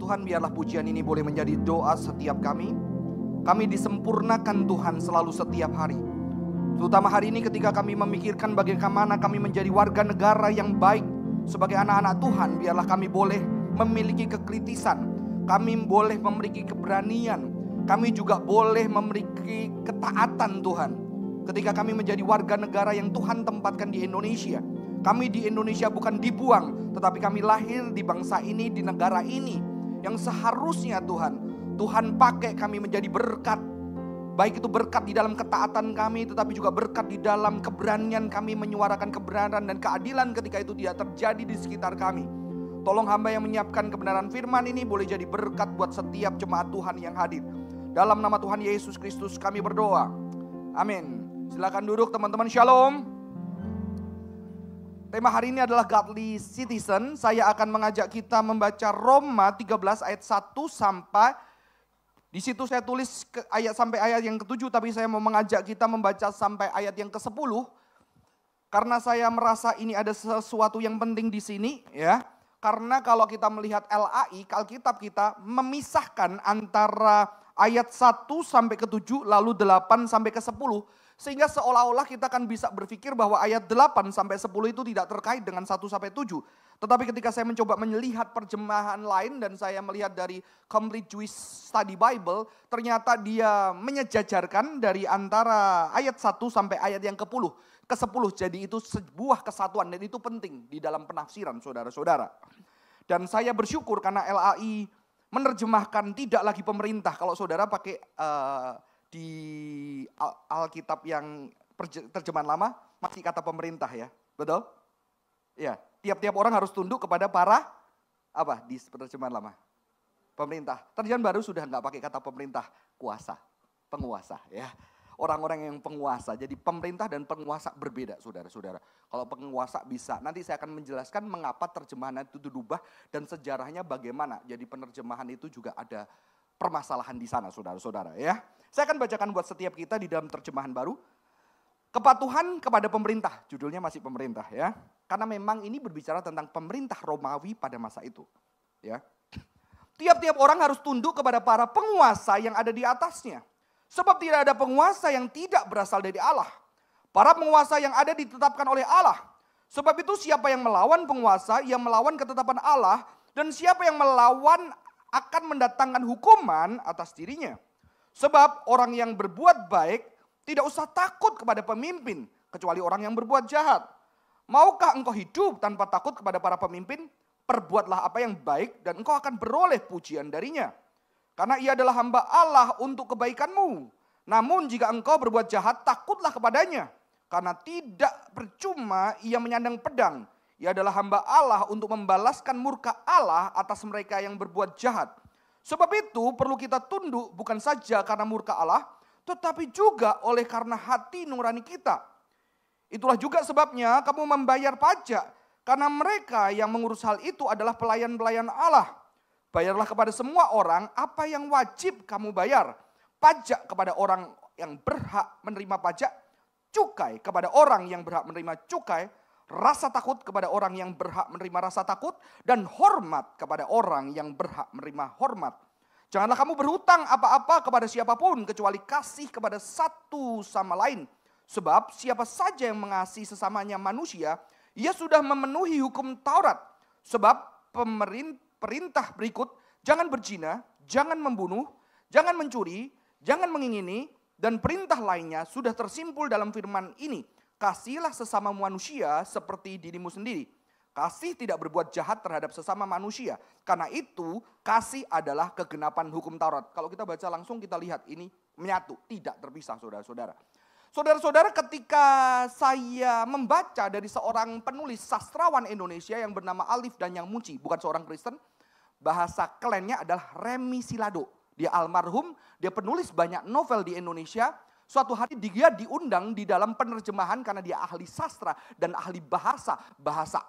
Tuhan, biarlah pujian ini boleh menjadi doa setiap kami. Kami disempurnakan Tuhan selalu setiap hari. Terutama hari ini ketika kami memikirkan bagaimana kami menjadi warga negara yang baik sebagai anak-anak Tuhan. Biarlah kami boleh memiliki kekritisan, kami boleh memiliki keberanian, kami juga boleh memiliki ketaatan Tuhan. Ketika kami menjadi warga negara yang Tuhan tempatkan di Indonesia. Kami di Indonesia bukan dibuang, tetapi kami lahir di bangsa ini, di negara ini. Yang seharusnya Tuhan pakai kami menjadi berkat. Baik itu berkat di dalam ketaatan kami, tetapi juga berkat di dalam keberanian kami menyuarakan kebenaran dan keadilan ketika itu tidak terjadi di sekitar kami. Tolong hamba yang menyiapkan kebenaran firman ini boleh jadi berkat buat setiap jemaat Tuhan yang hadir. Dalam nama Tuhan Yesus Kristus kami berdoa. Amin. Silakan duduk teman-teman, shalom. Tema hari ini adalah Godly Citizen. Saya akan mengajak kita membaca Roma 13 ayat 1 sampai, di situ saya tulis ayat sampai ayat yang ke-7, tapi saya mau mengajak kita membaca sampai ayat yang ke-10. Karena saya merasa ini ada sesuatu yang penting di sini, ya. Karena kalau kita melihat LAI, Alkitab kita memisahkan antara ayat 1 sampai ke-7 lalu 8 sampai ke-10. Sehingga seolah-olah kita akan bisa berpikir bahwa ayat 8 sampai 10 itu tidak terkait dengan 1 sampai 7. Tetapi ketika saya mencoba melihat terjemahan lain dan saya melihat dari Complete Jewish Study Bible, ternyata dia menyejajarkan dari antara ayat 1 sampai ayat yang ke-10. Jadi itu sebuah kesatuan dan itu penting di dalam penafsiran saudara-saudara. Dan saya bersyukur karena LAI menerjemahkan tidak lagi pemerintah. Kalau saudara pakai di Alkitab yang terjemahan lama masih kata pemerintah ya, betul? Ya, tiap-tiap orang harus tunduk kepada para di terjemahan lama pemerintah. Terjemahan baru sudah nggak pakai kata pemerintah, penguasa ya. Orang-orang yang penguasa, jadi pemerintah dan penguasa berbeda saudara-saudara. Kalau penguasa bisa, nanti saya akan menjelaskan mengapa terjemahan itu dirubah dan sejarahnya bagaimana. Jadi penerjemahan itu juga ada permasalahan di sana saudara-saudara ya. Saya akan bacakan buat setiap kita di dalam terjemahan baru. Kepatuhan kepada pemerintah, judulnya masih pemerintah ya. Karena memang ini berbicara tentang pemerintah Romawi pada masa itu. Ya. Tiap-tiap orang harus tunduk kepada para penguasa yang ada di atasnya. Sebab tidak ada penguasa yang tidak berasal dari Allah. Para penguasa yang ada ditetapkan oleh Allah. Sebab itu siapa yang melawan penguasa, ia melawan ketetapan Allah. Dan siapa yang melawan akan mendatangkan hukuman atas dirinya. Sebab orang yang berbuat baik tidak usah takut kepada pemimpin, kecuali orang yang berbuat jahat. Maukah engkau hidup tanpa takut kepada para pemimpin? Perbuatlah apa yang baik dan engkau akan beroleh pujian darinya. Karena ia adalah hamba Allah untuk kebaikanmu. Namun jika engkau berbuat jahat, takutlah kepadanya. Karena tidak percuma ia menyandang pedang. Ia adalah hamba Allah untuk membalaskan murka Allah atas mereka yang berbuat jahat. Sebab itu perlu kita tunduk bukan saja karena murka Allah, tetapi juga oleh karena hati nurani kita. Itulah juga sebabnya kamu membayar pajak, karena mereka yang mengurus hal itu adalah pelayan-pelayan Allah. Bayarlah kepada semua orang apa yang wajib kamu bayar. Pajak kepada orang yang berhak menerima pajak, cukai kepada orang yang berhak menerima cukai, rasa takut kepada orang yang berhak menerima rasa takut, dan hormat kepada orang yang berhak menerima hormat. Janganlah kamu berhutang apa-apa kepada siapapun, kecuali kasih kepada satu sama lain. Sebab siapa saja yang mengasihi sesamanya manusia, ia sudah memenuhi hukum Taurat. Sebab perintah berikut, jangan berzina, jangan membunuh, jangan mencuri, jangan mengingini, dan perintah lainnya sudah tersimpul dalam firman ini. Kasihilah sesama manusia seperti dirimu sendiri. Kasih tidak berbuat jahat terhadap sesama manusia. Karena itu kasih adalah kegenapan hukum Taurat. Kalau kita baca langsung kita lihat ini menyatu, tidak terpisah saudara-saudara. Saudara-saudara, ketika saya membaca dari seorang penulis sastrawan Indonesia yang bernama Alif Danyang Munci, bukan seorang Kristen, bahasa kerennya adalah Remi Silado. Dia almarhum, dia penulis banyak novel di Indonesia. Suatu hari dia diundang di dalam penerjemahan karena dia ahli sastra dan ahli bahasa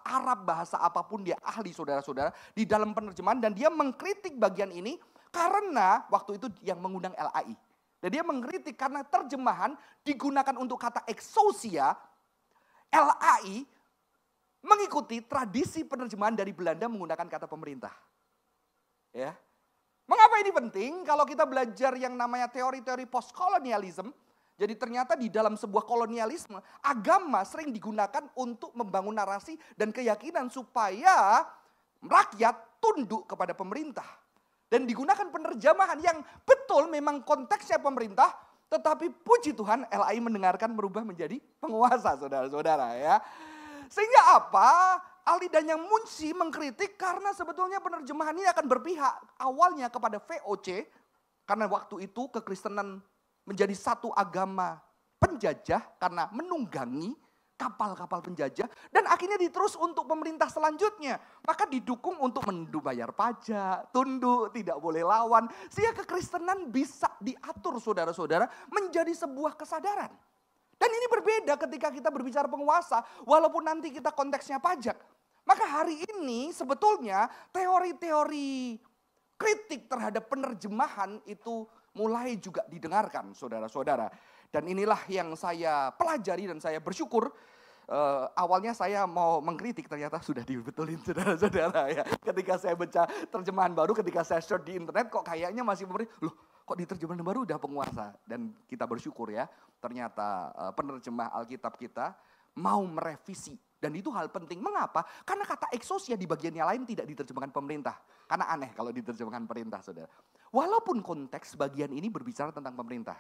Arab, bahasa apapun dia ahli saudara-saudara di dalam penerjemahan. Dan dia mengkritik bagian ini karena waktu itu yang mengundang LAI. Dan dia mengkritik karena terjemahan digunakan untuk kata exousia, LAI mengikuti tradisi penerjemahan dari Belanda menggunakan kata pemerintah. Ya, Mengapa ini penting? Kalau kita belajar yang namanya teori-teori postkolonialisme, jadi ternyata di dalam sebuah kolonialisme, agama sering digunakan untuk membangun narasi dan keyakinan supaya rakyat tunduk kepada pemerintah. Dan digunakan penerjemahan yang betul memang konteksnya pemerintah, tetapi puji Tuhan LAI mendengarkan berubah menjadi penguasa, saudara-saudara ya. Sehingga apa? Ali dan yang Munshi mengkritik karena sebetulnya penerjemahan ini akan berpihak awalnya kepada VOC. Karena waktu itu kekristenan menjadi satu agama penjajah karena menunggangi kapal-kapal penjajah. Dan akhirnya diterus untuk pemerintah selanjutnya. Maka didukung untuk bayar pajak, tunduk, tidak boleh lawan. Sehingga kekristenan bisa diatur saudara-saudara menjadi sebuah kesadaran. Dan ini berbeda ketika kita berbicara penguasa, walaupun nanti kita konteksnya pajak. Maka hari ini sebetulnya teori-teori kritik terhadap penerjemahan itu mulai juga didengarkan saudara-saudara. Dan inilah yang saya pelajari dan saya bersyukur. Awalnya saya mau mengkritik, ternyata sudah dibetulin saudara-saudara ya. Ketika saya baca terjemahan baru, ketika saya search di internet kok kayaknya masih loh kok di terjemahan baru udah penguasa. Dan kita bersyukur ya, ternyata penerjemah Alkitab kita mau merevisi. Dan itu hal penting. Mengapa? Karena kata eksosia di bagian yang lain tidak diterjemahkan pemerintah. Karena aneh kalau diterjemahkan perintah, saudara. Walaupun konteks bagian ini berbicara tentang pemerintah.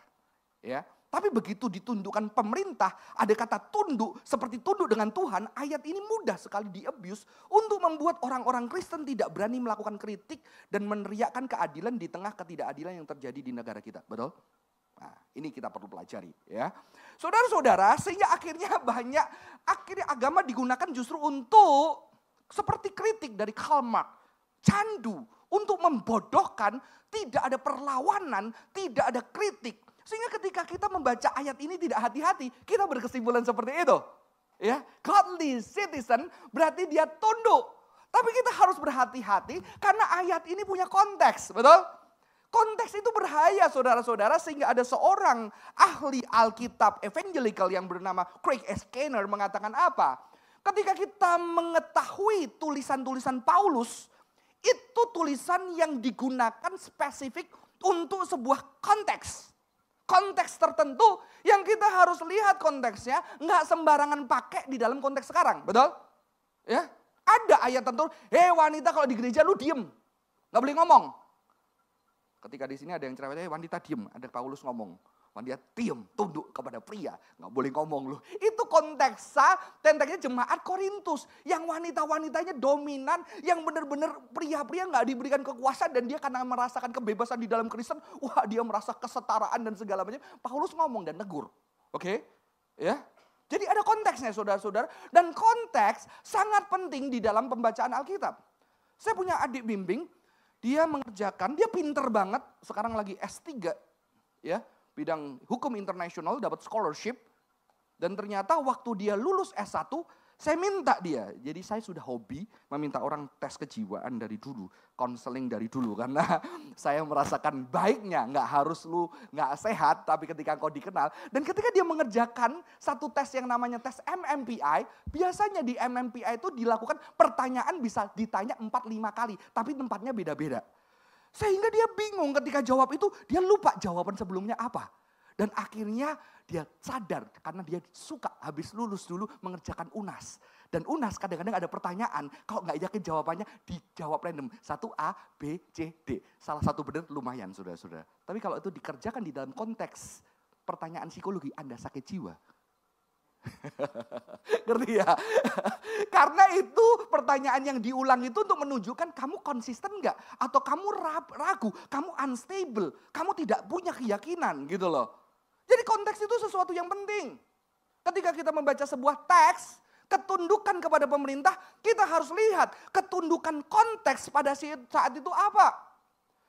Ya, tapi begitu ditundukkan pemerintah, ada kata tunduk, seperti tunduk dengan Tuhan, ayat ini mudah sekali di-abuse untuk membuat orang-orang Kristen tidak berani melakukan kritik dan meneriakkan keadilan di tengah ketidakadilan yang terjadi di negara kita. Betul? Nah, ini kita perlu pelajari ya. Saudara-saudara, sehingga akhirnya agama digunakan justru untuk seperti kritik dari Karl Marx, candu untuk membodohkan, tidak ada perlawanan, tidak ada kritik. Sehingga ketika kita membaca ayat ini tidak hati-hati, kita berkesimpulan seperti itu. Ya, godly citizen berarti dia tunduk. Tapi kita harus berhati-hati karena ayat ini punya konteks, betul? Konteks itu berbahaya saudara-saudara, sehingga ada seorang ahli Alkitab evangelical yang bernama Craig S. Keener mengatakan apa? Ketika kita mengetahui tulisan-tulisan Paulus, itu tulisan yang digunakan spesifik untuk sebuah konteks. Konteks tertentu yang kita harus lihat konteksnya, nggak sembarangan pakai di dalam konteks sekarang, betul? Ya, ada ayat tertentu, wanita kalau di gereja lu diem, nggak boleh ngomong. Ketika di sini ada yang cerewet, wanita diem, ada Paulus ngomong, wanita diem, tunduk kepada pria, nggak boleh ngomong lu. Itu konteksnya jemaat Korintus, yang wanita-wanitanya dominan, yang benar-benar pria-pria nggak diberikan kekuasaan dan dia karena merasakan kebebasan di dalam Kristen, wah dia merasa kesetaraan dan segala macam. Paulus ngomong dan negur, oke? Ya. Jadi ada konteksnya saudara-saudara, dan konteks sangat penting di dalam pembacaan Alkitab. Saya punya adik bimbing. Dia mengerjakan, dia pinter banget, sekarang lagi S3, ya, bidang hukum internasional, dapat scholarship. Dan ternyata waktu dia lulus S1, saya minta dia. Jadi saya sudah hobi meminta orang tes kejiwaan dari dulu, konseling dari dulu. Karena saya merasakan baiknya, nggak harus lu nggak sehat, tapi ketika kau dikenal. Dan ketika dia mengerjakan satu tes yang namanya tes MMPI, biasanya di MMPI itu dilakukan pertanyaan bisa ditanya 4-5 kali, tapi tempatnya beda-beda. Sehingga dia bingung ketika jawab itu, dia lupa jawaban sebelumnya apa. Dan akhirnya dia sadar karena dia suka habis lulus dulu mengerjakan UNAS. Dan UNAS kadang-kadang ada pertanyaan, kalau nggak yakin jawabannya dijawab random. 1A, B, C, D. Salah satu benar lumayan saudara-saudara. Tapi kalau itu dikerjakan di dalam konteks pertanyaan psikologi, Anda sakit jiwa. Ngerti ya? Karena itu pertanyaan yang diulang itu untuk menunjukkan kamu konsisten nggak? Atau kamu ragu, kamu unstable, kamu tidak punya keyakinan gitu loh. Jadi konteks itu sesuatu yang penting. Ketika kita membaca sebuah teks, ketundukan kepada pemerintah, kita harus lihat ketundukan konteks pada saat itu apa.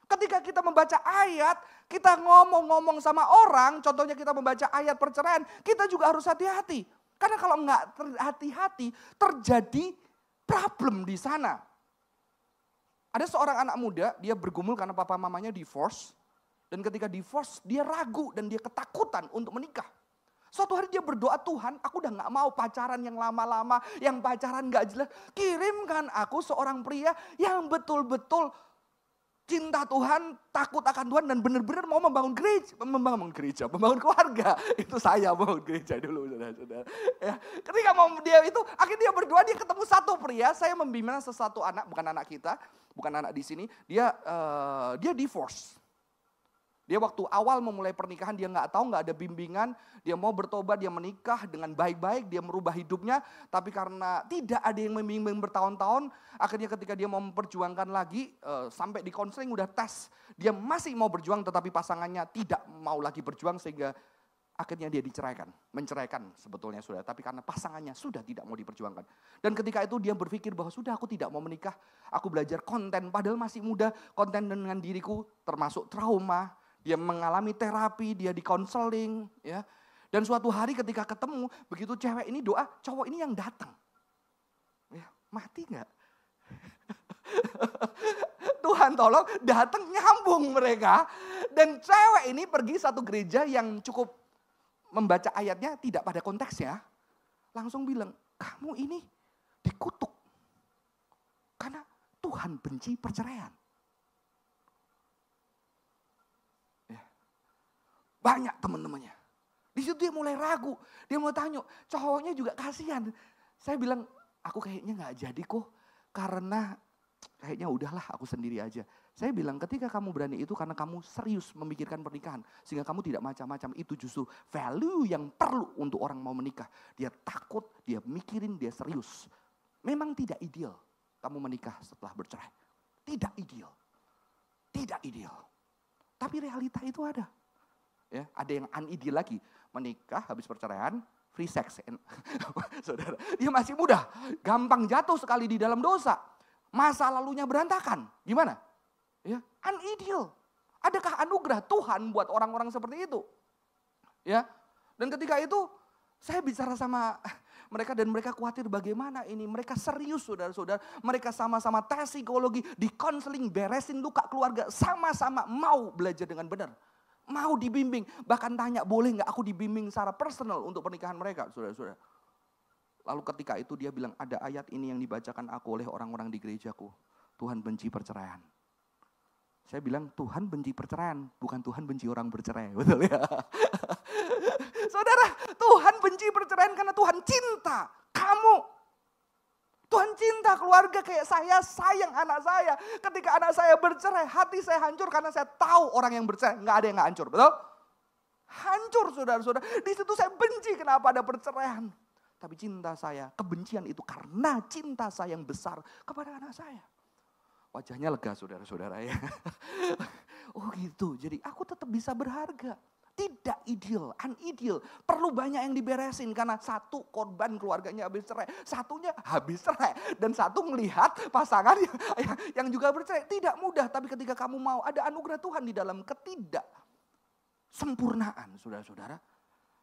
Ketika kita membaca ayat, kita ngomong-ngomong sama orang, contohnya kita membaca ayat perceraian, kita juga harus hati-hati. Karena kalau nggak hati-hati, terjadi problem di sana. Ada seorang anak muda, dia bergumul karena papa mamanya divorce. Dan ketika divorce, dia ragu dan dia ketakutan untuk menikah. Suatu hari dia berdoa, Tuhan aku udah gak mau pacaran yang lama-lama, yang pacaran gak jelas. Kirimkan aku seorang pria yang betul-betul cinta Tuhan, takut akan Tuhan dan benar-benar mau membangun gereja, membangun keluarga. Itu saya membangun gereja dulu, saudara-saudara. Ya, ketika mau dia itu, akhirnya dia berdua, dia ketemu satu pria. Saya membina sesuatu anak, bukan anak kita, bukan anak di sini. Dia divorce. Dia waktu awal memulai pernikahan, dia nggak tahu, nggak ada bimbingan. Dia mau bertobat, dia menikah dengan baik-baik, dia merubah hidupnya. Tapi karena tidak ada yang membimbing bertahun-tahun, akhirnya ketika dia mau memperjuangkan lagi, sampai di konseling udah tes. Dia masih mau berjuang, tetapi pasangannya tidak mau lagi berjuang, sehingga akhirnya dia menceraikan sebetulnya sudah. Tapi karena pasangannya sudah tidak mau diperjuangkan. Dan ketika itu dia berpikir bahwa sudah aku tidak mau menikah, aku belajar konten, padahal masih muda, konten dengan diriku termasuk trauma. Dia mengalami terapi, dia di konseling, ya. Dan suatu hari ketika ketemu, begitu cewek ini doa, cowok ini yang datang. Ya, mati nggak? Tuhan tolong, datang nyambung mereka. Dan cewek ini pergi satu gereja yang cukup membaca ayatnya tidak pada konteksnya. Langsung bilang, kamu ini dikutuk. Karena Tuhan benci perceraian. Banyak teman-temannya. Di situ dia mulai ragu. Dia mulai tanya, cowoknya juga kasihan. Saya bilang, aku kayaknya gak jadi kok. Karena kayaknya udahlah aku sendiri aja. Saya bilang ketika kamu berani itu karena kamu serius memikirkan pernikahan. Sehingga kamu tidak macam-macam. Itu justru value yang perlu untuk orang mau menikah. Dia takut, dia mikirin, dia serius. Memang tidak ideal kamu menikah setelah bercerai. Tidak ideal. Tidak ideal. Tapi realita itu ada. Ya, ada yang unideal lagi, menikah habis perceraian, free sex. Saudara, dia masih muda, gampang jatuh sekali di dalam dosa. Masa lalunya berantakan, gimana? Ya, unideal. Adakah anugerah Tuhan buat orang-orang seperti itu? Ya, dan ketika itu saya bicara sama mereka dan mereka khawatir bagaimana ini. Mereka serius saudara-saudara, mereka sama-sama tes psikologi, di konseling, beresin luka keluarga, sama-sama mau belajar dengan benar. Mau dibimbing, bahkan tanya boleh nggak aku dibimbing secara personal untuk pernikahan mereka, saudara-saudara. Lalu ketika itu dia bilang ada ayat ini yang dibacakan aku oleh orang-orang di gerejaku. Tuhan benci perceraian. Saya bilang Tuhan benci perceraian, bukan Tuhan benci orang bercerai, betul ya? Saudara, Tuhan benci perceraian karena Tuhan cinta kamu. Tuhan cinta keluarga kayak saya sayang anak saya. Ketika anak saya bercerai, hati saya hancur karena saya tahu orang yang bercerai. Nggak ada yang nggak hancur, betul? Hancur saudara-saudara. Di situ saya benci kenapa ada perceraian. Tapi cinta saya, kebencian itu karena cinta saya yang besar kepada anak saya. Wajahnya lega saudara-saudara ya. Oh gitu, jadi aku tetap bisa berharga. Tidak ideal, unideal. Perlu banyak yang diberesin karena satu korban keluarganya habis cerai. Satunya habis cerai. Dan satu melihat pasangan yang juga bercerai. Tidak mudah, tapi ketika kamu mau ada anugerah Tuhan di dalam ketidaksempurnaan saudara-saudara.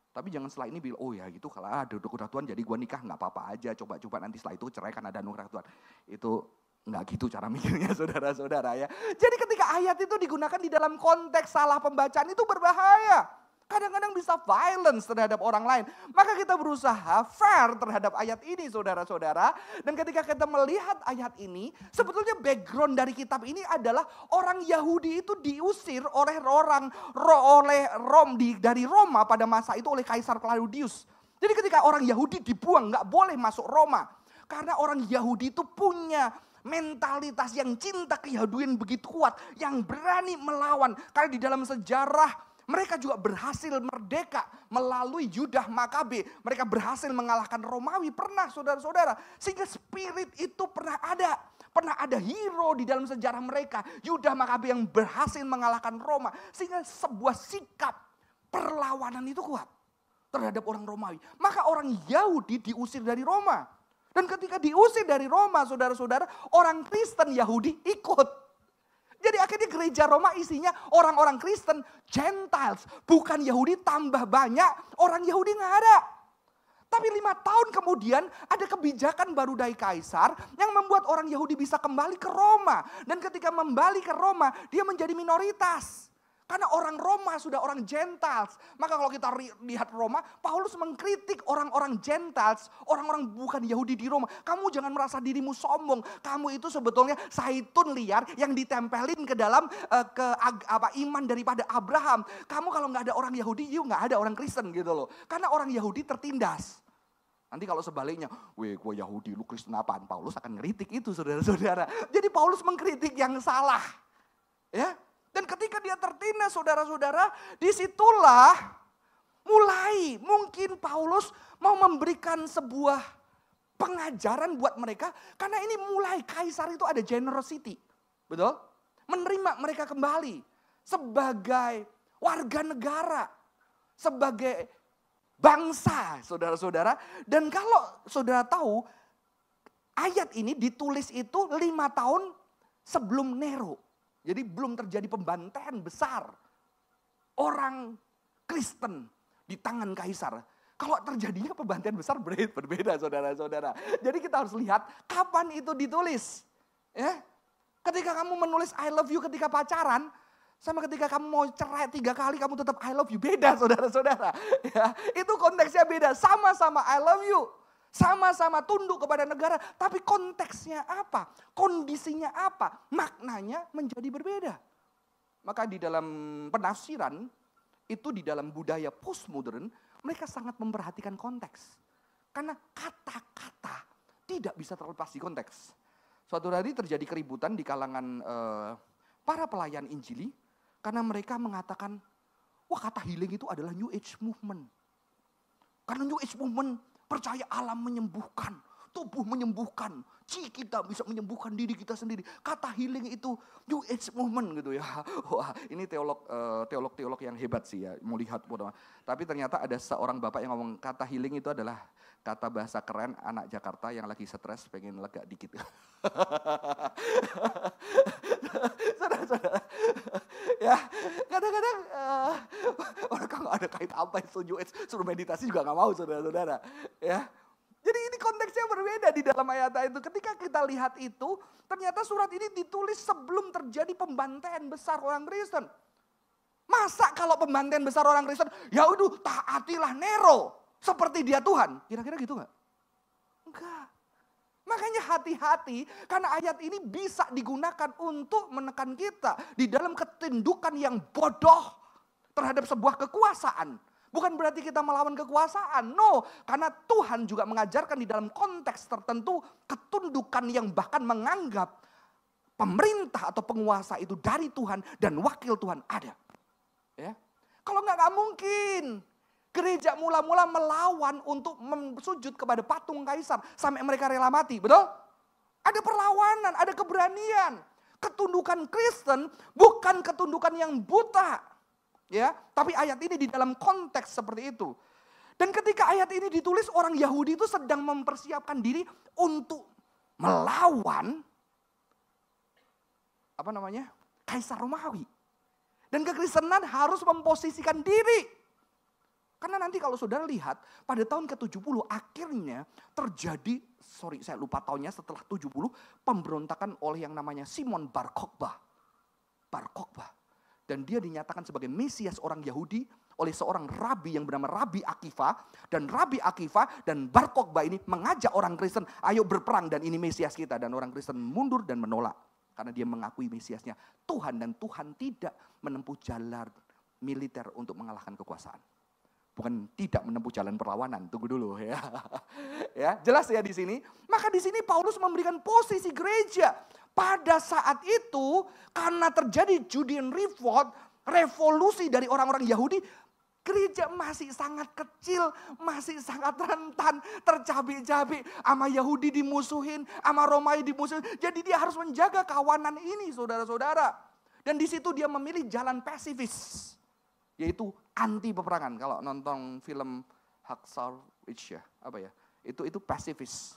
Tapi jangan setelah ini bilang, oh ya gitu kalau ada anugerah Tuhan jadi gua nikah gak apa-apa aja. Coba-coba nanti setelah itu cerai karena ada anugerah Tuhan. Itu nggak gitu cara mikirnya saudara-saudara ya. Jadi ketika ayat itu digunakan di dalam konteks salah pembacaan itu berbahaya. Kadang-kadang bisa violence terhadap orang lain. Maka kita berusaha fair terhadap ayat ini saudara-saudara. Dan ketika kita melihat ayat ini, sebetulnya background dari kitab ini adalah orang Yahudi itu diusir oleh dari Roma pada masa itu oleh Kaisar Claudius. Jadi ketika orang Yahudi dibuang, nggak boleh masuk Roma. Karena orang Yahudi itu punya mentalitas yang cinta keyahudian begitu kuat. Yang berani melawan. Karena di dalam sejarah mereka juga berhasil merdeka melalui Yudah Makabe. Mereka berhasil mengalahkan Romawi. Pernah saudara-saudara. Sehingga spirit itu pernah ada. Pernah ada hero di dalam sejarah mereka. Yudah Makabe yang berhasil mengalahkan Roma. Sehingga sebuah sikap perlawanan itu kuat terhadap orang Romawi. Maka orang Yahudi diusir dari Roma. Dan ketika diusir dari Roma, saudara-saudara, orang Kristen Yahudi ikut. Jadi akhirnya gereja Roma isinya orang-orang Kristen, Gentiles. Bukan Yahudi tambah banyak, orang Yahudi nggak ada. Tapi 5 tahun kemudian ada kebijakan baru dari Kaisar yang membuat orang Yahudi bisa kembali ke Roma. Dan ketika kembali ke Roma, dia menjadi minoritas. Karena orang Roma sudah orang Gentiles. Maka kalau kita lihat Roma, Paulus mengkritik orang-orang Gentiles, orang-orang bukan Yahudi di Roma. Kamu jangan merasa dirimu sombong. Kamu itu sebetulnya zaitun liar yang ditempelin ke dalam iman daripada Abraham. Kamu kalau nggak ada orang Yahudi, nggak ada orang Kristen gitu loh. Karena orang Yahudi tertindas. Nanti kalau sebaliknya, gue Yahudi, lu Kristen apaan? Paulus akan ngeritik itu saudara-saudara. Jadi Paulus mengkritik yang salah. Ya. Dan ketika dia tertindas saudara-saudara, disitulah mulai mungkin Paulus mau memberikan sebuah pengajaran buat mereka. Karena ini mulai Kaisar itu ada generosity. Betul? Menerima mereka kembali sebagai warga negara. Sebagai bangsa saudara-saudara. Dan kalau saudara tahu, ayat ini ditulis itu 5 tahun sebelum Nero. Jadi belum terjadi pembantaian besar orang Kristen di tangan Kaisar. Kalau terjadinya pembantaian besar berbeda saudara-saudara. Jadi kita harus lihat kapan itu ditulis. Ya, ketika kamu menulis I love you ketika pacaran, sama ketika kamu mau cerai 3 kali kamu tetap I love you. Beda saudara-saudara. Ya, itu konteksnya beda. Sama-sama I love you. Sama-sama tunduk kepada negara, tapi konteksnya apa? Kondisinya apa? Maknanya menjadi berbeda. Maka di dalam penafsiran, itu di dalam budaya postmodern, mereka sangat memperhatikan konteks. Karena kata-kata tidak bisa terlepas di konteks. Suatu hari terjadi keributan di kalangan para pelayan Injili, karena mereka mengatakan, wah kata healing itu adalah New Age Movement. Karena New Age Movement percaya alam menyembuhkan, tubuh menyembuhkan, kita bisa menyembuhkan diri kita sendiri. Kata healing itu New Age Movement gitu ya. Wah, ini teolog yang hebat sih ya, mau lihat. Tapi ternyata ada seorang bapak yang ngomong kata healing itu adalah kata bahasa keren anak Jakarta yang lagi stres pengen lega dikit. Saudara-saudara, ya kadang-kadang orang kalau ada kait apa itu New Age suruh meditasi juga nggak mau saudara-saudara. Ya, jadi ini konteksnya berbeda di dalam ayat itu. Ketika kita lihat itu, ternyata surat ini ditulis sebelum terjadi pembantaian besar orang Kristen. Masa kalau pembantaian besar orang Kristen, ya udah taatilah Nero seperti dia Tuhan. Kira-kira gitu nggak? Enggak. Makanya hati-hati karena ayat ini bisa digunakan untuk menekan kita di dalam ketindukan yang bodoh terhadap sebuah kekuasaan. Bukan berarti kita melawan kekuasaan, no. Karena Tuhan juga mengajarkan di dalam konteks tertentu ketundukan yang bahkan menganggap pemerintah atau penguasa itu dari Tuhan dan wakil Tuhan ada. Ya. Kalau nggak mungkin. Gereja mula-mula melawan untuk sujud kepada patung Kaisar sampai mereka rela mati, betul? Ada perlawanan, ada keberanian. Ketundukan Kristen bukan ketundukan yang buta. Ya, tapi ayat ini di dalam konteks seperti itu. Dan ketika ayat ini ditulis, orang Yahudi itu sedang mempersiapkan diri untuk melawan Kaisar Romawi. Dan kekristenan harus memposisikan diri. Karena nanti kalau saudara lihat pada tahun ke-70 akhirnya terjadi, saya lupa tahunnya setelah 70, pemberontakan oleh yang namanya Simon Bar Kokhba. Dan dia dinyatakan sebagai Mesias orang Yahudi oleh seorang rabi yang bernama Rabi Akiva. Dan Rabi Akiva dan Bar Kokhba ini mengajak orang Kristen, ayo berperang dan ini Mesias kita. Dan orang Kristen mundur dan menolak. Karena dia mengakui Mesiasnya Tuhan dan Tuhan tidak menempuh jalan militer untuk mengalahkan kekuasaan. Bukan tidak menempuh jalan perlawanan, tunggu dulu ya. Ya, jelas ya di sini. Maka di sini Paulus memberikan posisi gereja. Pada saat itu karena terjadi Judean Revolt, revolusi dari orang-orang Yahudi, gereja masih sangat kecil, masih sangat rentan, tercabik-cabik. Sama Yahudi dimusuhin, sama Romawi dimusuhin. Jadi dia harus menjaga kawanan ini saudara-saudara. Dan di situ dia memilih jalan pasifis. Yaitu anti peperangan. Kalau nonton film Hacksaw Ridge ya, itu pasifis.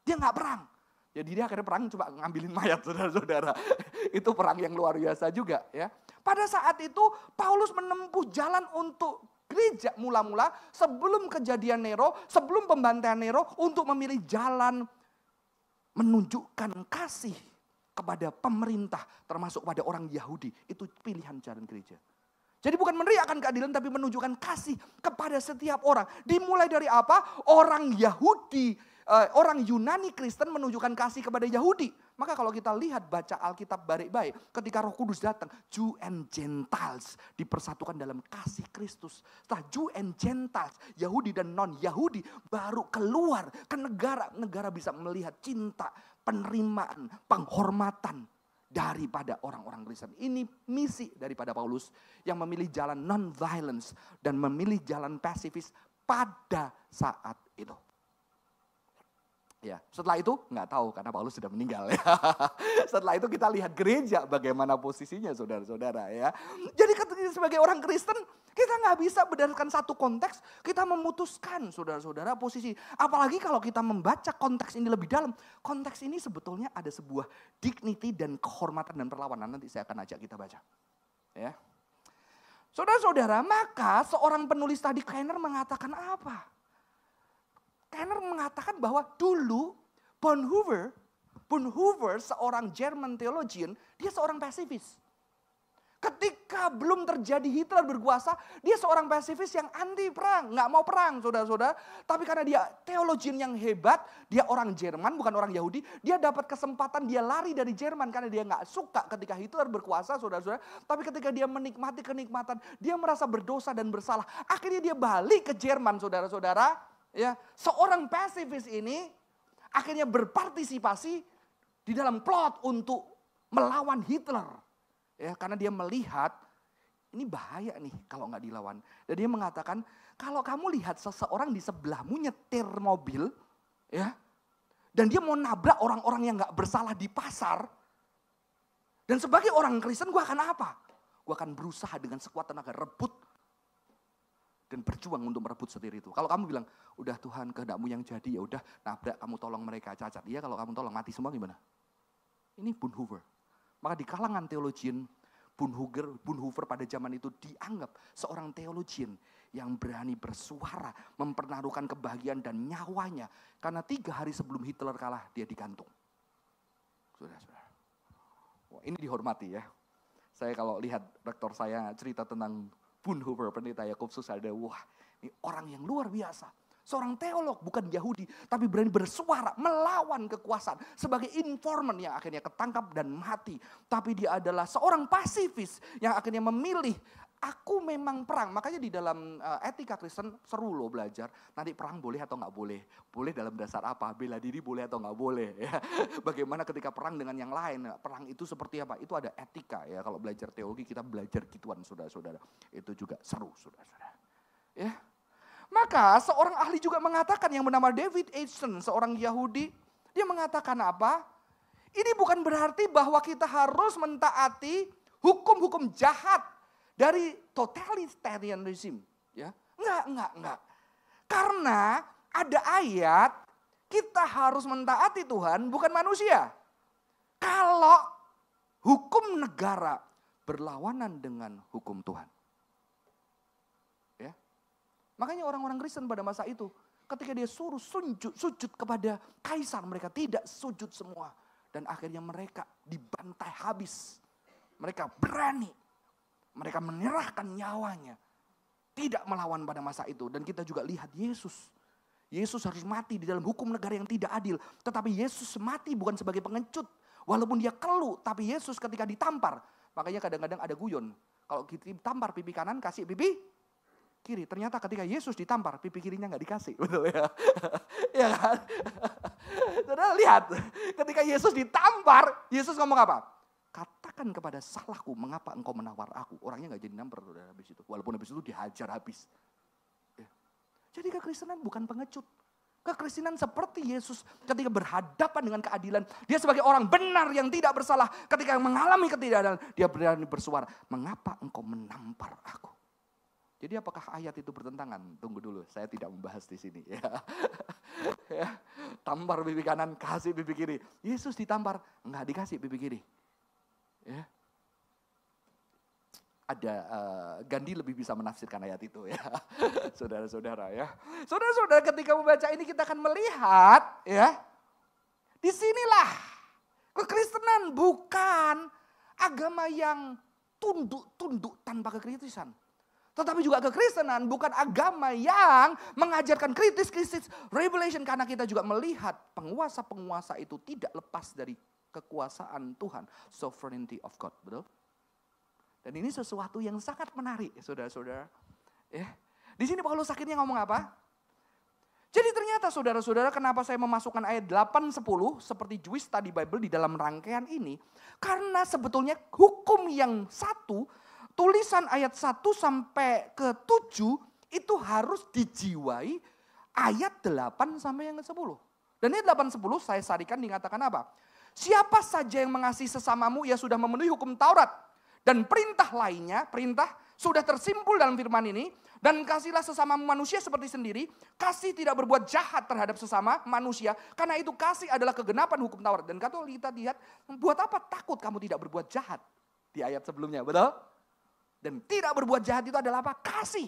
Dia nggak perang. Jadi dia akhirnya perang coba ngambilin mayat saudara-saudara. Itu perang yang luar biasa juga ya. Pada saat itu Paulus menempuh jalan untuk gereja mula-mula sebelum kejadian Nero, sebelum pembantaian Nero untuk memilih jalan menunjukkan kasih kepada pemerintah termasuk pada orang Yahudi. Itu pilihan jalan gereja. Jadi bukan meneriakkan keadilan tapi menunjukkan kasih kepada setiap orang. Dimulai dari apa? Orang Yahudi, orang Yunani Kristen menunjukkan kasih kepada Yahudi. Maka kalau kita lihat baca Alkitab baik-baik, ketika Roh Kudus datang, Jew and Gentiles dipersatukan dalam kasih Kristus. Setelah Jew and Gentiles, Yahudi dan non-Yahudi baru keluar ke negara. Negara bisa melihat cinta, penerimaan, penghormatan daripada orang-orang Kristen. Ini misi daripada Paulus yang memilih jalan non-violence dan memilih jalan pasifis pada saat itu. Ya, setelah itu nggak tahu karena Paulus sudah meninggal ya. Setelah itu kita lihat gereja bagaimana posisinya saudara-saudara ya. Jadi sebagai orang Kristen kita nggak bisa berdasarkan satu konteks kita memutuskan saudara-saudara posisi. Apalagi kalau kita membaca konteks ini lebih dalam. Konteks ini sebetulnya ada sebuah dignity dan kehormatan dan perlawanan. Nanti saya akan ajak kita baca. Ya. Saudara-saudara, maka seorang penulis tadi Krenner mengatakan apa? Krenner mengatakan bahwa dulu Bonhoeffer seorang German theologian, dia seorang pasifis. Ketika belum terjadi Hitler berkuasa, dia seorang pasifis yang anti perang, nggak mau perang saudara-saudara. Tapi karena dia theologian yang hebat, dia orang Jerman bukan orang Yahudi, dia dapat kesempatan dia lari dari Jerman karena dia nggak suka ketika Hitler berkuasa saudara-saudara. Tapi ketika dia menikmati kenikmatan, dia merasa berdosa dan bersalah. Akhirnya dia balik ke Jerman saudara-saudara. Ya, seorang pasifis ini akhirnya berpartisipasi di dalam plot untuk melawan Hitler. Ya, karena dia melihat ini bahaya nih kalau nggak dilawan. Dan dia mengatakan kalau kamu lihat seseorang di sebelahmu nyetir mobil, ya, dan dia mau nabrak orang-orang yang nggak bersalah di pasar. Dan sebagai orang Kristen gue akan apa? Gue akan berusaha dengan sekuat tenaga rebut dan berjuang untuk merebut setir itu. Kalau kamu bilang, udah Tuhan kehendakmu yang jadi, ya udah nabrak, kamu tolong mereka cacat. Iya kalau kamu tolong mati semua gimana? Ini Bonhoeffer. Maka di kalangan teologian, Bonhoeffer pada zaman itu dianggap seorang teologian yang berani bersuara, mempertaruhkan kebahagiaan dan nyawanya. Karena 3 hari sebelum Hitler kalah, dia digantung. Saudara-saudara. Wah, ini dihormati ya. Saya kalau lihat rektor saya cerita tentang Bonhoeffer, pendeta Yakub Susada, wah ini orang yang luar biasa. Seorang teolog bukan Yahudi, tapi berani bersuara melawan kekuasaan. Sebagai informan yang akhirnya ketangkap dan mati. Tapi dia adalah seorang pasifis yang akhirnya memilih, aku memang perang. Makanya di dalam etika Kristen seru loh belajar. Nanti perang boleh atau nggak boleh. Boleh dalam dasar apa, bela diri boleh atau nggak boleh. Ya. Bagaimana ketika perang dengan yang lain. Perang itu seperti apa, itu ada etika ya. Kalau belajar teologi kita belajar gituan saudara-saudara. Itu juga seru saudara-saudara. Ya. Maka seorang ahli juga mengatakan yang bernama David Eidson, seorang Yahudi. Dia mengatakan apa? Ini bukan berarti bahwa kita harus mentaati hukum-hukum jahat dari totalitarianism. Ya. Enggak. Karena ada ayat kita harus mentaati Tuhan bukan manusia. Kalau hukum negara berlawanan dengan hukum Tuhan. Makanya orang-orang Kristen pada masa itu ketika dia suruh sujud kepada kaisar, mereka tidak sujud semua. Dan akhirnya mereka dibantai habis. Mereka berani. Mereka menyerahkan nyawanya. Tidak melawan pada masa itu. Dan kita juga lihat Yesus. Yesus harus mati di dalam hukum negara yang tidak adil. Tetapi Yesus mati bukan sebagai pengecut. Walaupun dia keluh, tapi Yesus ketika ditampar. Makanya kadang-kadang ada guyon. Kalau kita ditampar pipi kanan, kasih pipi kiri. Ternyata ketika Yesus ditampar, pipi kirinya nggak dikasih. Betul ya? Ya kan? Saudara lihat, ketika Yesus ditampar, Yesus ngomong apa? Katakan kepada salahku, mengapa engkau menawar aku? Orangnya nggak jadi nampar saudara habis itu. Walaupun habis itu dihajar habis. Ya. Jadi kekristenan bukan pengecut. Kekristenan seperti Yesus ketika berhadapan dengan keadilan. Dia sebagai orang benar yang tidak bersalah. Ketika mengalami ketidakadilan, dia berani bersuara. Mengapa engkau menampar aku? Jadi apakah ayat itu bertentangan? Tunggu dulu, saya tidak membahas di sini. Ya. Tampar pipi kanan, kasih pipi kiri. Yesus ditampar, enggak dikasih pipi kiri. Ya. Ada Gandhi lebih bisa menafsirkan ayat itu ya. Saudara-saudara ya. Saudara-saudara ketika membaca ini kita akan melihat ya. Disinilah kekristenan bukan agama yang tunduk tanpa kekritisan. Tetapi juga kekristenan bukan agama yang mengajarkan kritis revelation. Karena kita juga melihat penguasa-penguasa itu tidak lepas dari kekuasaan Tuhan. Sovereignty of God, betul? Dan ini sesuatu yang sangat menarik, saudara-saudara. Ya. Di sini Paulus akhirnya ngomong apa? Jadi ternyata saudara-saudara, kenapa saya memasukkan ayat 8-10 seperti Jewish Study Bible di dalam rangkaian ini? Karena sebetulnya hukum yang satu, tulisan ayat 1 sampai ke 7 itu harus dijiwai ayat 8 sampai yang ke 10. Dan ayat 8-10 saya sarikan dikatakan apa? Siapa saja yang mengasihi sesamamu ia sudah memenuhi hukum Taurat. Dan perintah lainnya, perintah sudah tersimpul dalam firman ini. Dan kasihlah sesama manusia seperti sendiri. Kasih tidak berbuat jahat terhadap sesama manusia. Karena itu kasih adalah kegenapan hukum Taurat. Dan kalau kita lihat, buat apa takut kamu tidak berbuat jahat? Di ayat sebelumnya, betul? Dan tidak berbuat jahat itu adalah apa? Kasih.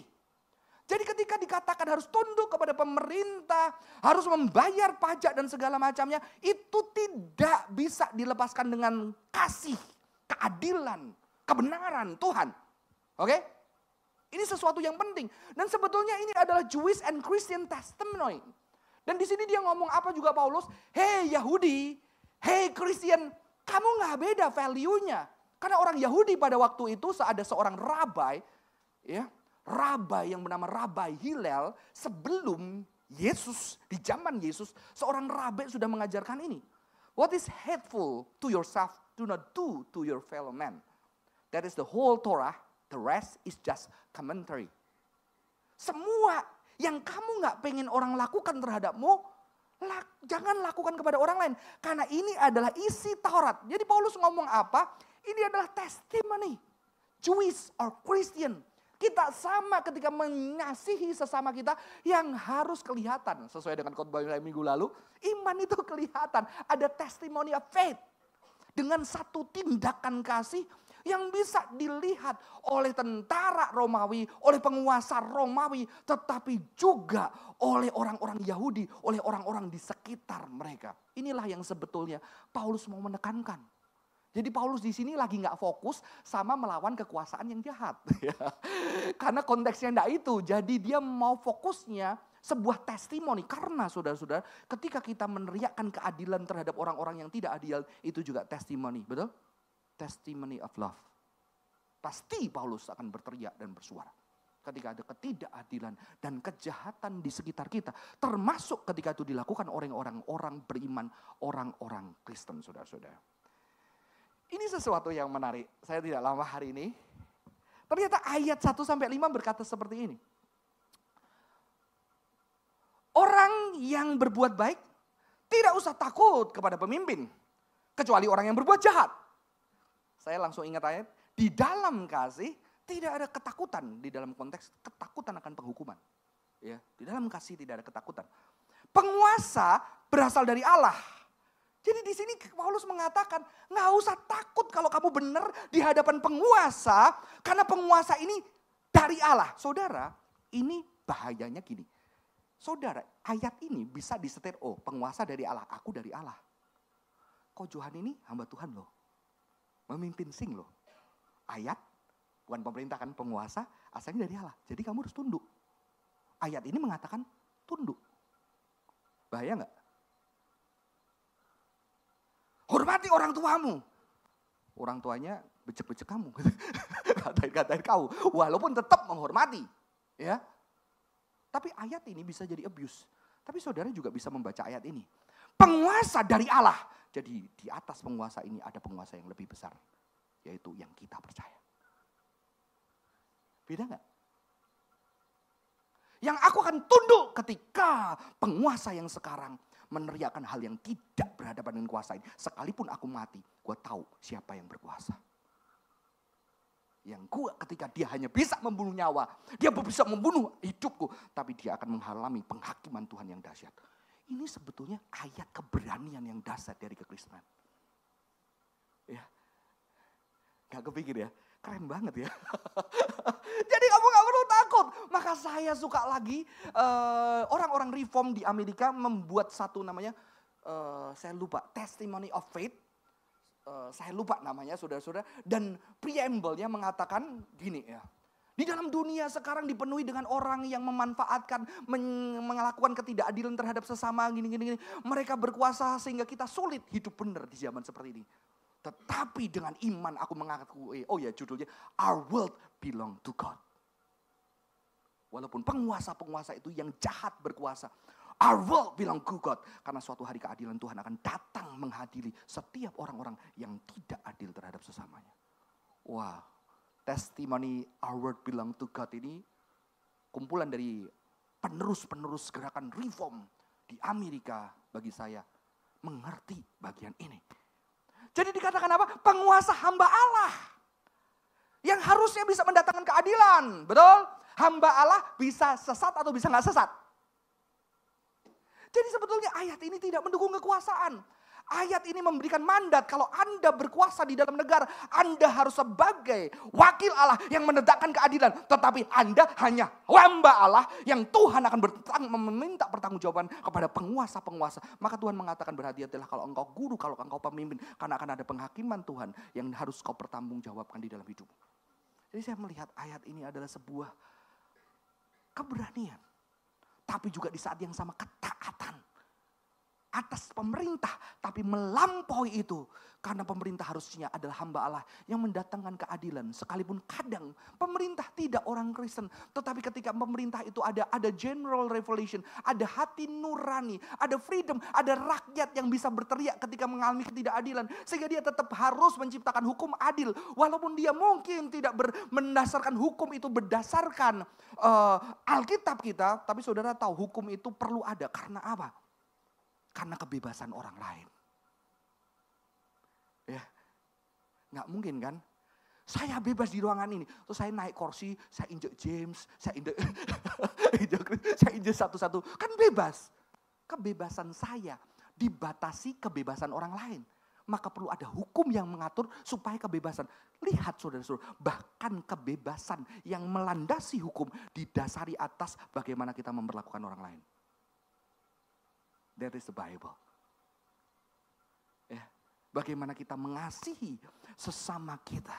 Jadi ketika dikatakan harus tunduk kepada pemerintah, harus membayar pajak dan segala macamnya, itu tidak bisa dilepaskan dengan kasih, keadilan, kebenaran Tuhan. Oke? Ini sesuatu yang penting. Dan sebetulnya ini adalah Jewish and Christian testimony. Dan di sini dia ngomong apa juga Paulus? Hey Yahudi, hey Christian, kamu gak beda value-nya. Karena orang Yahudi pada waktu itu ada seorang rabai, ya, rabai yang bernama Rabai Hillel sebelum Yesus, di zaman Yesus, seorang rabai sudah mengajarkan ini. What is hateful to yourself, do not do to your fellow man. That is the whole Torah, the rest is just commentary. Semua yang kamu gak pengen orang lakukan terhadapmu, jangan lakukan kepada orang lain. Karena ini adalah isi Taurat. Jadi Paulus ngomong apa? Ini adalah testimony. Jewish or Christian. Kita sama ketika mengasihi sesama kita yang harus kelihatan. Sesuai dengan khotbah minggu lalu. Iman itu kelihatan. Ada testimony of faith. Dengan satu tindakan kasih yang bisa dilihat oleh tentara Romawi, oleh penguasa Romawi, tetapi juga oleh orang-orang Yahudi, oleh orang-orang di sekitar mereka. Inilah yang sebetulnya Paulus mau menekankan. Jadi Paulus di sini lagi nggak fokus sama melawan kekuasaan yang jahat. Karena konteksnya enggak itu. Jadi dia mau fokusnya sebuah testimoni. Karena saudara-saudara ketika kita meneriakkan keadilan terhadap orang-orang yang tidak adil, itu juga testimoni. Betul? Testimony of love. Pasti Paulus akan berteriak dan bersuara. Ketika ada ketidakadilan dan kejahatan di sekitar kita. Termasuk ketika itu dilakukan oleh orang-orang beriman, orang-orang Kristen, saudara-saudara. Ini sesuatu yang menarik. Saya tidak lama hari ini. Ternyata ayat 1-5 berkata seperti ini. Orang yang berbuat baik tidak usah takut kepada pemimpin. Kecuali orang yang berbuat jahat. Saya langsung ingat ayat. Di dalam kasih tidak ada ketakutan. Di dalam konteks ketakutan akan penghukuman. Ya, di dalam kasih tidak ada ketakutan. Penguasa berasal dari Allah. Jadi di sini Paulus mengatakan, nggak usah takut kalau kamu benar di hadapan penguasa, karena penguasa ini dari Allah. Saudara, ini bahayanya gini. Saudara, ayat ini bisa disetir, oh penguasa dari Allah, aku dari Allah. Kok Johan ini hamba Tuhan loh, memimpin sing loh. Ayat, bukan pemerintah kan, penguasa asalnya dari Allah. Jadi kamu harus tunduk. Ayat ini mengatakan tunduk. Bahaya nggak? Hormati orang tuamu. Orang tuanya becek-becek kamu. Katain kau. Walaupun tetap menghormati. Ya. Tapi ayat ini bisa jadi abuse. Tapi saudara juga bisa membaca ayat ini. Penguasa dari Allah. Jadi di atas penguasa ini ada penguasa yang lebih besar. Yaitu yang kita percaya. Beda gak? Yang aku akan tunduk ketika penguasa yang sekarang meneriakkan hal yang tidak berhadapan dengan kuasa ini. Sekalipun aku mati, gue tahu siapa yang berkuasa. Yang gue ketika dia hanya bisa membunuh nyawa, dia bisa membunuh hidupku, tapi dia akan menghalangi penghakiman Tuhan yang dahsyat. Ini sebetulnya ayat keberanian yang dahsyat dari kekristenan. Ya, gak kepikir ya, keren banget ya. Jadi kamu gak perlu takut. Maka saya suka lagi orang-orang reform di Amerika membuat satu namanya, saya lupa, testimony of faith. saya lupa namanya saudara-saudara. Dan preamble-nya mengatakan gini ya. Di dalam dunia sekarang dipenuhi dengan orang yang memanfaatkan, melakukan ketidakadilan terhadap sesama, gini. Mereka berkuasa sehingga kita sulit hidup benar di zaman seperti ini. Tetapi dengan iman aku mengakui, judulnya Our World Belong to God. Walaupun penguasa-penguasa itu yang jahat berkuasa, our world belong to God. Karena suatu hari keadilan Tuhan akan datang menghadiri setiap orang-orang yang tidak adil terhadap sesamanya. Wah. Testimoni Our World Belong to God ini kumpulan dari penerus-penerus gerakan reform di Amerika bagi saya mengerti bagian ini. Jadi dikatakan apa? Penguasa hamba Allah. Yang harusnya bisa mendatangkan keadilan. Betul? Hamba Allah bisa sesat atau bisa nggak sesat. Jadi sebetulnya ayat ini tidak mendukung kekuasaan. Ayat ini memberikan mandat kalau Anda berkuasa di dalam negara, Anda harus sebagai wakil Allah yang menegakkan keadilan. Tetapi Anda hanya hamba Allah yang Tuhan akan meminta pertanggungjawaban kepada penguasa-penguasa. Maka Tuhan mengatakan berhati-hatilah kalau engkau guru, kalau engkau pemimpin. Karena akan ada penghakiman Tuhan yang harus kau pertanggungjawabkan di dalam hidupmu. Jadi saya melihat ayat ini adalah sebuah keberanian. Tapi juga di saat yang sama ketaatan. Atas pemerintah, tapi melampaui itu. Karena pemerintah harusnya adalah hamba Allah yang mendatangkan keadilan. Sekalipun kadang pemerintah tidak orang Kristen. Tetapi ketika pemerintah itu ada general revelation, ada hati nurani, ada freedom, ada rakyat yang bisa berteriak ketika mengalami ketidakadilan. Sehingga dia tetap harus menciptakan hukum adil. Walaupun dia mungkin tidak mendasarkan hukum itu berdasarkan Alkitab kita. Tapi saudara tahu hukum itu perlu ada. Karena apa? Karena kebebasan orang lain. Ya, nggak mungkin kan? Saya bebas di ruangan ini. Terus saya naik kursi, saya injek James, saya injek satu-satu. Kan bebas. Kebebasan saya dibatasi kebebasan orang lain. Maka perlu ada hukum yang mengatur supaya kebebasan. Lihat saudara-saudara, bahkan kebebasan yang melandasi hukum didasari atas bagaimana kita memperlakukan orang lain. That is the Bible. Ya, bagaimana kita mengasihi sesama kita.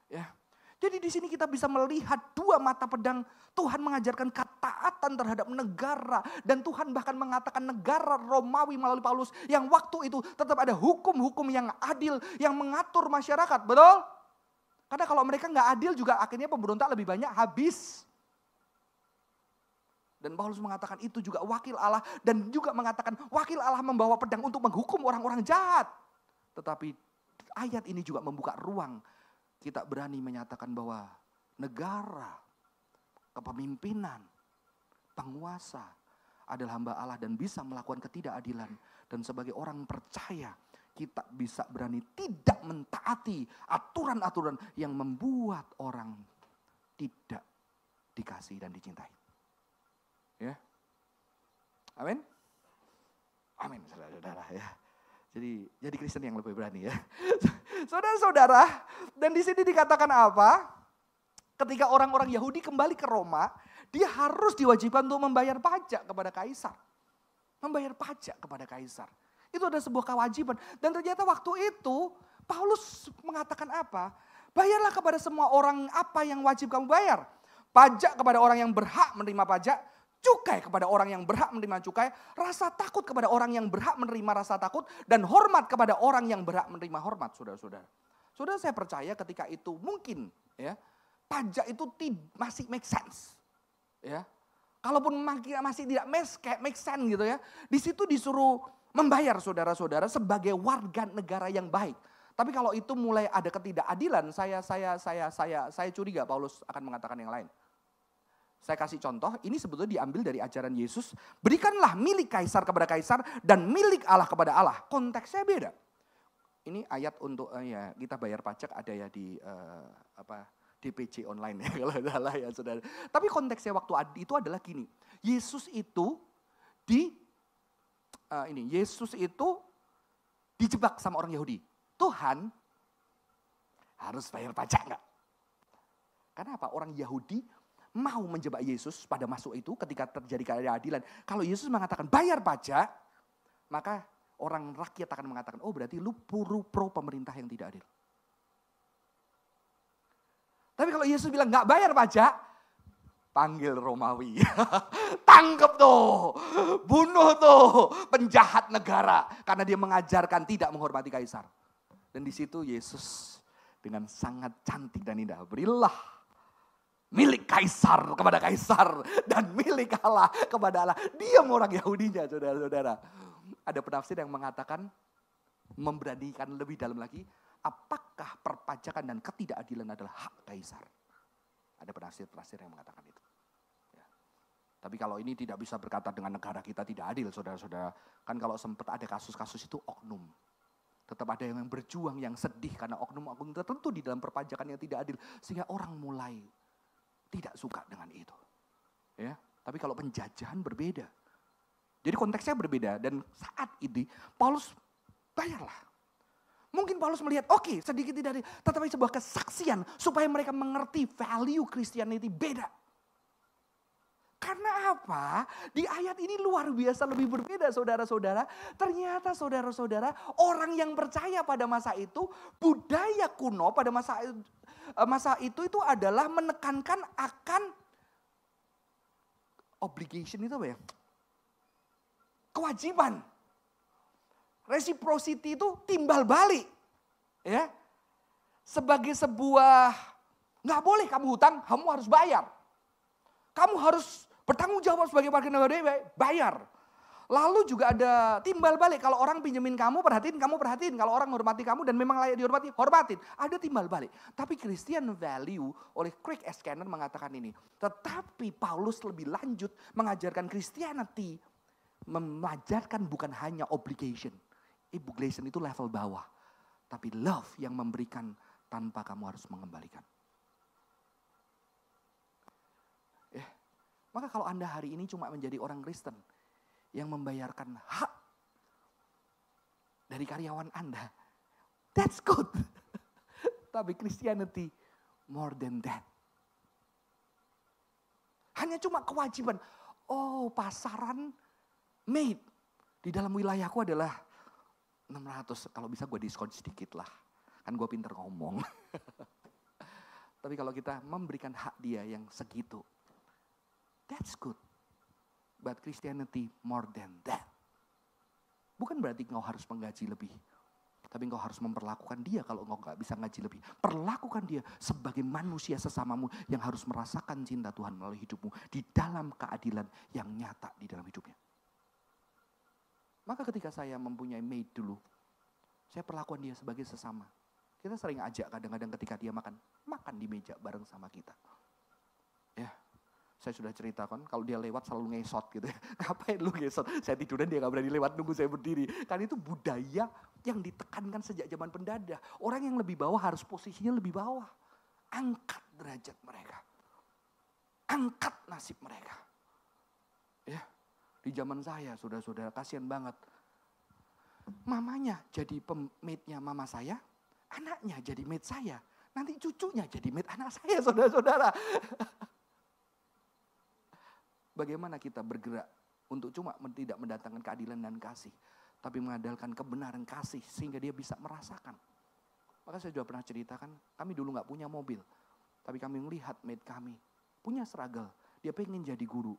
Ya, jadi di sini kita bisa melihat dua mata pedang. Tuhan mengajarkan ketaatan terhadap negara dan Tuhan bahkan mengatakan negara Romawi melalui Paulus yang waktu itu tetap ada hukum-hukum yang adil yang mengatur masyarakat, betul? Karena kalau mereka nggak adil juga akhirnya pemberontak lebih banyak habis. Dan Paulus mengatakan itu juga wakil Allah. Dan juga mengatakan wakil Allah membawa pedang untuk menghukum orang-orang jahat. Tetapi ayat ini juga membuka ruang. Kita berani menyatakan bahwa negara, kepemimpinan, penguasa adalah hamba Allah. Dan bisa melakukan ketidakadilan. Dan sebagai orang percaya kita bisa berani tidak mentaati aturan-aturan yang membuat orang tidak dikasih dan dicintai. Ya, amin, amin, saudara-saudara ya. Jadi Kristen yang lebih berani ya, saudara-saudara. Dan di sini dikatakan apa? Ketika orang-orang Yahudi kembali ke Roma, dia harus diwajibkan untuk membayar pajak kepada kaisar, membayar pajak kepada kaisar. Itu adalah sebuah kewajiban. Dan ternyata waktu itu Paulus mengatakan apa? Bayarlah kepada semua orang apa yang wajib kamu bayar. Pajak kepada orang yang berhak menerima pajak. Cukai kepada orang yang berhak menerima cukai, rasa takut kepada orang yang berhak menerima rasa takut, dan hormat kepada orang yang berhak menerima hormat, saudara-saudara. Saudara, saya percaya ketika itu mungkin ya pajak itu masih make sense. Ya, kalaupun masih tidak make sense gitu ya, di situ disuruh membayar saudara-saudara sebagai warga negara yang baik. Tapi kalau itu mulai ada ketidakadilan, saya curiga Paulus akan mengatakan yang lain. Saya kasih contoh, ini sebetulnya diambil dari ajaran Yesus. Berikanlah milik kaisar kepada kaisar dan milik Allah kepada Allah. Konteksnya beda. Ini ayat untuk ya kita bayar pajak ada ya di DPC online ya kalau salah ya saudara. Tapi konteksnya waktu itu adalah gini. Yesus itu dijebak sama orang Yahudi. Tuhan harus bayar pajak enggak? Karena apa? Orang Yahudi mau menjebak Yesus pada masuk itu ketika terjadi keadilan. Kalau Yesus mengatakan bayar pajak, maka orang rakyat akan mengatakan, oh berarti lu pro pemerintah yang tidak adil. Tapi kalau Yesus bilang nggak bayar pajak, panggil Romawi. Tangkep tuh, bunuh tuh penjahat negara. Karena dia mengajarkan tidak menghormati kaisar. Dan di situ Yesus dengan sangat cantik dan indah, berilah milik kaisar kepada kaisar dan milik Allah kepada Allah. Diam orang Yahudinya, saudara-saudara. Ada penafsir yang mengatakan, memberanikan lebih dalam lagi, apakah perpajakan dan ketidakadilan adalah hak kaisar? Ada penafsir-penafsir yang mengatakan itu. Ya. Tapi kalau ini tidak bisa berkata dengan negara kita tidak adil, saudara-saudara. Kan kalau sempat ada kasus-kasus itu oknum. Tetap ada yang berjuang, yang sedih karena oknum-oknum tertentu di dalam perpajakan yang tidak adil. Sehingga orang mulai tidak suka dengan itu. Ya. Tapi kalau penjajahan berbeda. Jadi konteksnya berbeda. Dan saat ini Paulus bayarlah. Mungkin Paulus melihat, oke, sedikit tidak adil, tetapi sebuah kesaksian supaya mereka mengerti value Christianity beda. Karena apa? Di ayat ini luar biasa lebih berbeda, saudara-saudara. Ternyata saudara-saudara, orang yang percaya pada masa itu, budaya kuno pada masa itu adalah menekankan akan obligation itu apa ya? Kewajiban. Reciprocity itu timbal balik. Ya. Sebagai sebuah, nggak boleh kamu hutang, kamu harus bayar. Kamu harus bertanggung jawab sebagai warga negara, bayar. Lalu juga ada timbal balik. Kalau orang pinjemin kamu perhatiin. Kalau orang menghormati kamu dan memang layak dihormati, hormatin. Ada timbal balik. Tapi Christian value oleh Craig S. Kenner mengatakan ini. Tetapi Paulus lebih lanjut mengajarkan Christianity. Mengajarkan bukan hanya obligation. Obligation itu level bawah. Tapi love yang memberikan tanpa kamu harus mengembalikan. Maka kalau Anda hari ini cuma menjadi orang Kristen yang membayarkan hak dari karyawan Anda, that's good. Tapi Christianity more than that. Hanya cuma kewajiban. Oh, pasaran made di dalam wilayahku adalah 600, kalau bisa gue diskon sedikit lah. Kan gue pinter ngomong. Tapi kalau kita memberikan hak dia yang segitu, that's good. But Christianity more than that. Bukan berarti engkau harus menggaji lebih. Tapi engkau harus memperlakukan dia kalau engkau gak bisa ngaji lebih. Perlakukan dia sebagai manusia sesamamu yang harus merasakan cinta Tuhan melalui hidupmu. Di dalam keadilan yang nyata di dalam hidupnya. Maka ketika saya mempunyai maid dulu, saya perlakukan dia sebagai sesama. Kita sering ajak kadang-kadang ketika dia makan di meja bareng sama kita. Ya, saya sudah ceritakan kalau dia lewat selalu ngesot gitu ya. Ngapain lu ngesot? Saya tiduran dia gak berani lewat nunggu saya berdiri. Karena itu budaya yang ditekankan sejak zaman pendadah. Orang yang lebih bawah harus posisinya lebih bawah. Angkat derajat mereka. Angkat nasib mereka. Ya. Di zaman saya, saudara-saudara, kasihan banget. Mamanya jadi maid-nya mama saya, anaknya jadi maid saya. Nanti cucunya jadi maid anak saya, saudara-saudara. Bagaimana kita bergerak untuk cuma tidak mendatangkan keadilan dan kasih. Tapi mengandalkan kebenaran kasih sehingga dia bisa merasakan. Maka saya juga pernah ceritakan, kami dulu gak punya mobil. Tapi kami melihat maid kami punya struggle. Dia pengen jadi guru.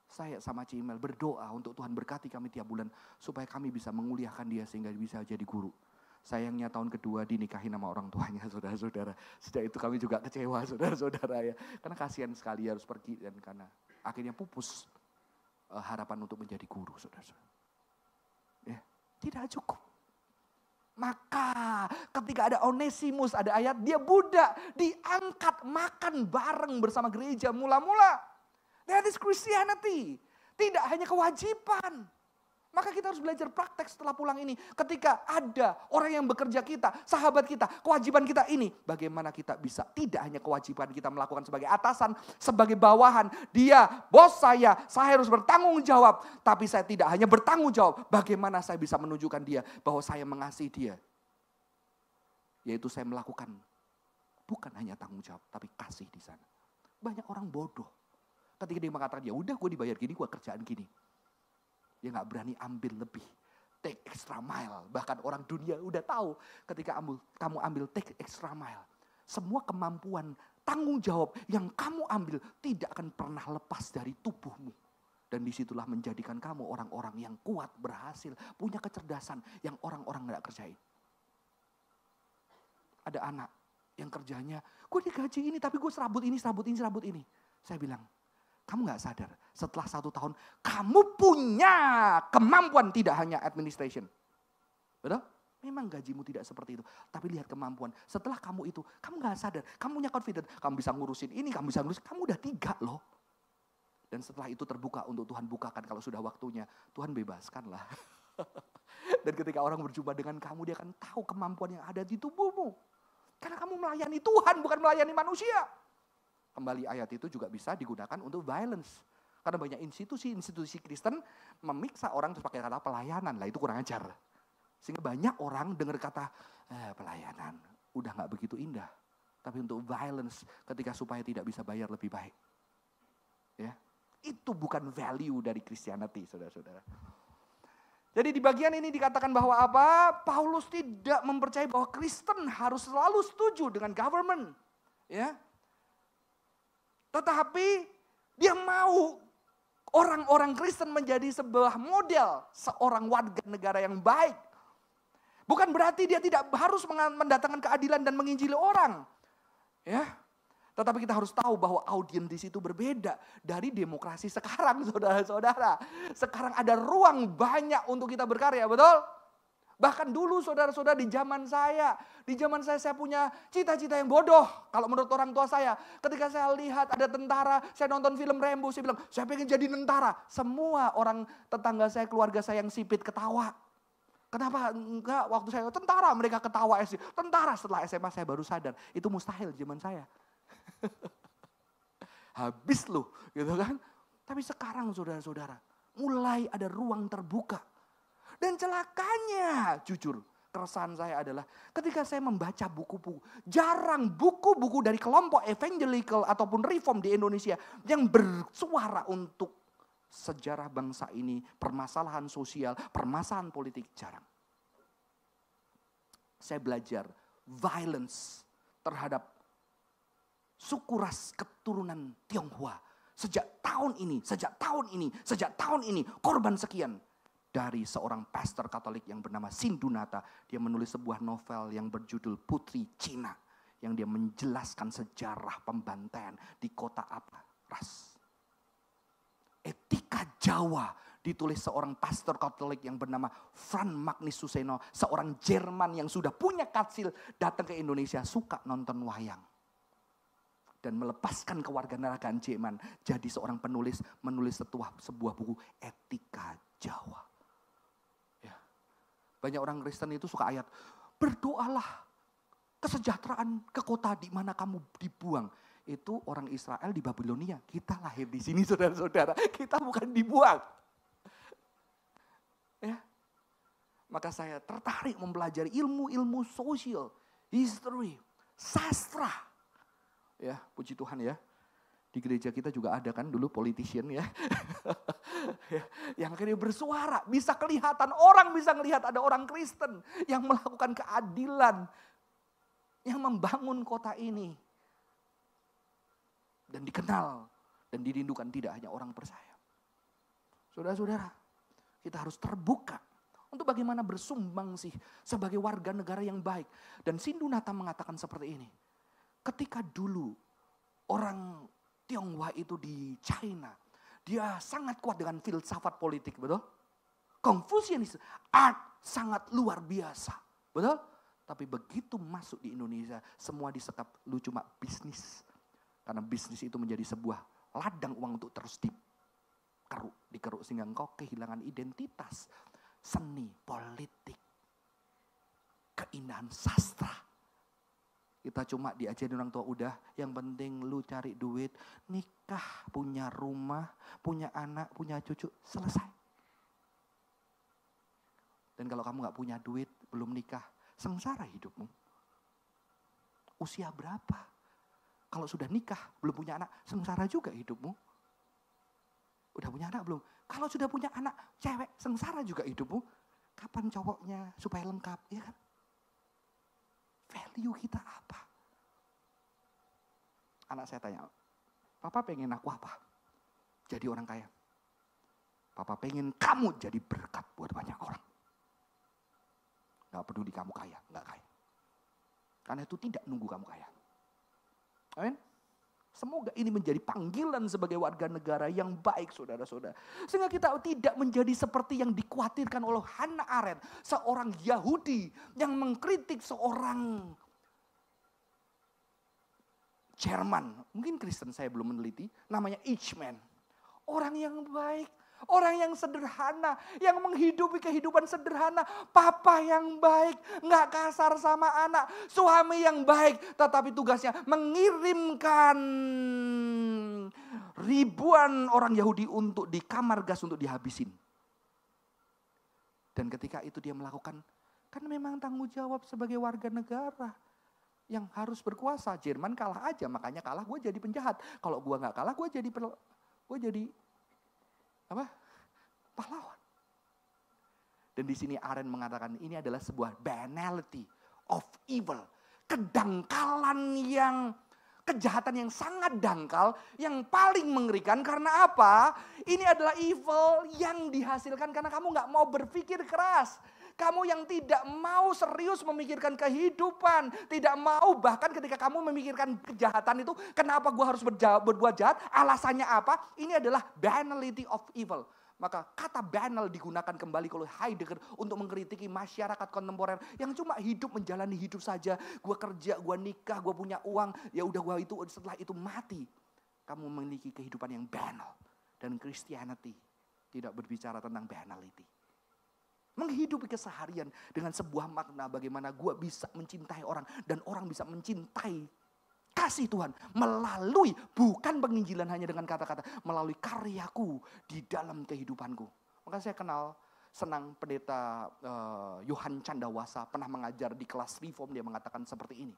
Saya sama Cimel berdoa untuk Tuhan berkati kami tiap bulan supaya kami bisa menguliahkan dia sehingga bisa jadi guru. Sayangnya tahun kedua dinikahin sama orang tuanya, saudara-saudara. Sejak itu kami juga kecewa, saudara-saudara ya. Karena kasihan sekali harus pergi dan karena akhirnya pupus harapan untuk menjadi guru, saudara-saudara. Ya, tidak cukup. Maka ketika ada Onesimus, ada ayat dia budak, diangkat makan bareng bersama gereja mula-mula. That is Christianity. Tidak hanya kewajiban. Maka kita harus belajar praktek setelah pulang ini. Ketika ada orang yang bekerja kita, sahabat kita, kewajiban kita ini. Bagaimana kita bisa, tidak hanya kewajiban kita melakukan sebagai atasan, sebagai bawahan. Dia, bos saya harus bertanggung jawab. Tapi saya tidak hanya bertanggung jawab. Bagaimana saya bisa menunjukkan dia bahwa saya mengasihi dia. Yaitu saya melakukan, bukan hanya tanggung jawab, tapi kasih di sana. Banyak orang bodoh. Ketika dia mengatakan, ya udah gue dibayar gini, gue kerjaan gini. Dia gak berani ambil lebih. take extra mile. Bahkan orang dunia udah tahu ketika kamu ambil take extra mile. Semua kemampuan, tanggung jawab yang kamu ambil tidak akan pernah lepas dari tubuhmu. Dan disitulah menjadikan kamu orang-orang yang kuat, berhasil, punya kecerdasan yang orang-orang gak kerjain. Ada anak yang kerjanya, gue digaji ini tapi gue serabut ini. Saya bilang, kamu gak sadar setelah 1 tahun kamu punya kemampuan tidak hanya administration. Betul? Memang gajimu tidak seperti itu. Tapi lihat kemampuan. Setelah kamu itu, kamu gak sadar. Kamu punya confidence. Kamu bisa ngurusin ini, kamu udah 3 loh. Dan setelah itu terbuka untuk Tuhan bukakan kalau sudah waktunya. Tuhan bebaskanlah. Dan ketika orang berjumpa dengan kamu, dia akan tahu kemampuan yang ada di tubuhmu. Karena kamu melayani Tuhan, bukan melayani manusia. Kembali ayat itu juga bisa digunakan untuk violence. Karena banyak institusi Kristen memiksa orang terus pakai kata pelayanan. Lah itu kurang ajar. Sehingga banyak orang dengar kata pelayanan. Udah gak begitu indah. Tapi untuk violence ketika supaya tidak bisa bayar lebih baik. Ya. Itu bukan value dari Christianity, saudara-saudara. Jadi di bagian ini dikatakan bahwa apa? Paulus tidak mempercayai bahwa Kristen harus selalu setuju dengan government. Ya. Tetapi dia mau orang-orang Kristen menjadi sebuah model seorang warga negara yang baik. Bukan berarti dia tidak harus mendatangkan keadilan dan menginjili orang. Ya. Tetapi kita harus tahu bahwa audiens di situ berbeda dari demokrasi sekarang, saudara-saudara. Sekarang ada ruang banyak untuk kita berkarya, betul? Bahkan dulu saudara-saudara di zaman saya punya cita-cita yang bodoh. Kalau menurut orang tua saya, ketika saya lihat ada tentara, saya nonton film Rambo, saya bilang, saya pengen jadi tentara. Semua orang tetangga saya, keluarga saya yang sipit ketawa. Kenapa enggak waktu saya tentara mereka ketawa SD. Tentara setelah SMA saya baru sadar, itu mustahil zaman saya. Habis loh gitu kan. Tapi sekarang saudara-saudara mulai ada ruang terbuka. Dan celakanya jujur keresahan saya adalah ketika saya membaca buku-buku. Jarang buku-buku dari kelompok evangelical ataupun reform di Indonesia yang bersuara untuk sejarah bangsa ini, permasalahan sosial, permasalahan politik, jarang. Saya belajar violence terhadap suku ras keturunan Tionghoa. Sejak tahun ini, korban sekian. Dari seorang pastor Katolik yang bernama Sindunata. Dia menulis sebuah novel yang berjudul Putri Cina. Yang dia menjelaskan sejarah pembantaian di kota apa? Ras. Etika Jawa ditulis seorang pastor Katolik yang bernama Frans Magnus Suseno. Seorang Jerman yang sudah punya katsil datang ke Indonesia suka nonton wayang. Dan melepaskan kewarganegaraan Jerman. Jadi seorang penulis menulis sebuah buku Etika Jawa. Ya. Banyak orang Kristen itu suka ayat, berdoalah kesejahteraan ke kota di mana kamu dibuang. Itu orang Israel di Babilonia. Kita lahir di sini saudara-saudara. Kita bukan dibuang. Ya. Maka saya tertarik mempelajari ilmu-ilmu sosial, history, sastra. Ya, puji Tuhan ya. Di gereja kita juga ada kan dulu politician ya. Yang akhirnya bersuara, bisa kelihatan, orang bisa melihat ada orang Kristen yang melakukan keadilan, yang membangun kota ini. Dan dikenal dan dirindukan tidak hanya orang percaya. Saudara-saudara, kita harus terbuka untuk bagaimana bersumbang sih sebagai warga negara yang baik. Dan Sindunata mengatakan seperti ini. Ketika dulu orang Tionghoa itu di China, dia sangat kuat dengan filsafat politik, betul? Confucianism, art sangat luar biasa, betul? Tapi begitu masuk di Indonesia, semua disekap, lu cuma bisnis. Karena bisnis itu menjadi sebuah ladang uang untuk terus dikeruk sehingga engkau kehilangan identitas, seni, politik, keindahan sastra. Kita cuma diajarin orang tua, udah yang penting lu cari duit, nikah, punya rumah, punya anak, punya cucu, selesai. Dan kalau kamu gak punya duit, belum nikah, sengsara hidupmu. Usia berapa? Kalau sudah nikah, belum punya anak, sengsara juga hidupmu. Udah punya anak belum? Kalau sudah punya anak, cewek, sengsara juga hidupmu. Kapan cowoknya supaya lengkap, ya kan? Value kita apa? Anak saya tanya, Papa pengen aku apa? Jadi orang kaya. Papa pengen kamu jadi berkat buat banyak orang. Gak peduli kamu kaya, gak kaya. Karena itu tidak nunggu kamu kaya. Amin. Semoga ini menjadi panggilan sebagai warga negara yang baik, saudara-saudara. Sehingga kita tidak menjadi seperti yang dikhawatirkan oleh Hannah Arendt, seorang Yahudi yang mengkritik seorang Jerman. Mungkin Kristen, saya belum meneliti, namanya Eichmann. Orang yang baik, orang yang sederhana, yang menghidupi kehidupan sederhana. Papa yang baik, gak kasar sama anak. Suami yang baik, tetapi tugasnya mengirimkan ribuan orang Yahudi untuk di kamar gas untuk dihabisin. Dan ketika itu dia melakukan, kan memang tanggung jawab sebagai warga negara yang harus berkuasa. Jerman kalah aja, makanya kalah gue jadi penjahat. Kalau gue gak kalah, gue jadi pahlawan. Dan di sini Arendt mengatakan ini adalah sebuah banality of evil. Kejahatan yang sangat dangkal, yang paling mengerikan. Karena apa? Ini adalah evil yang dihasilkan karena kamu gak mau berpikir keras. Kamu yang tidak mau serius memikirkan kehidupan. Tidak mau, bahkan ketika kamu memikirkan kejahatan itu, kenapa gue harus berbuat jahat? Alasannya apa? Ini adalah banality of evil. Maka kata banal digunakan kembali oleh Heidegger untuk mengkritiki masyarakat kontemporer yang cuma hidup menjalani hidup saja. Gue kerja, gue nikah, gue punya uang, ya udah gue itu setelah itu mati. Kamu memiliki kehidupan yang banal. Dan Christianity tidak berbicara tentang banality. Menghidupi keseharian dengan sebuah makna bagaimana gue bisa mencintai orang dan orang bisa mencintai kasih Tuhan melalui bukan penginjilan hanya dengan kata-kata, melalui karyaku di dalam kehidupanku. Maka saya senang pendeta Yohan Candawasa pernah mengajar di kelas Reform, dia mengatakan seperti ini.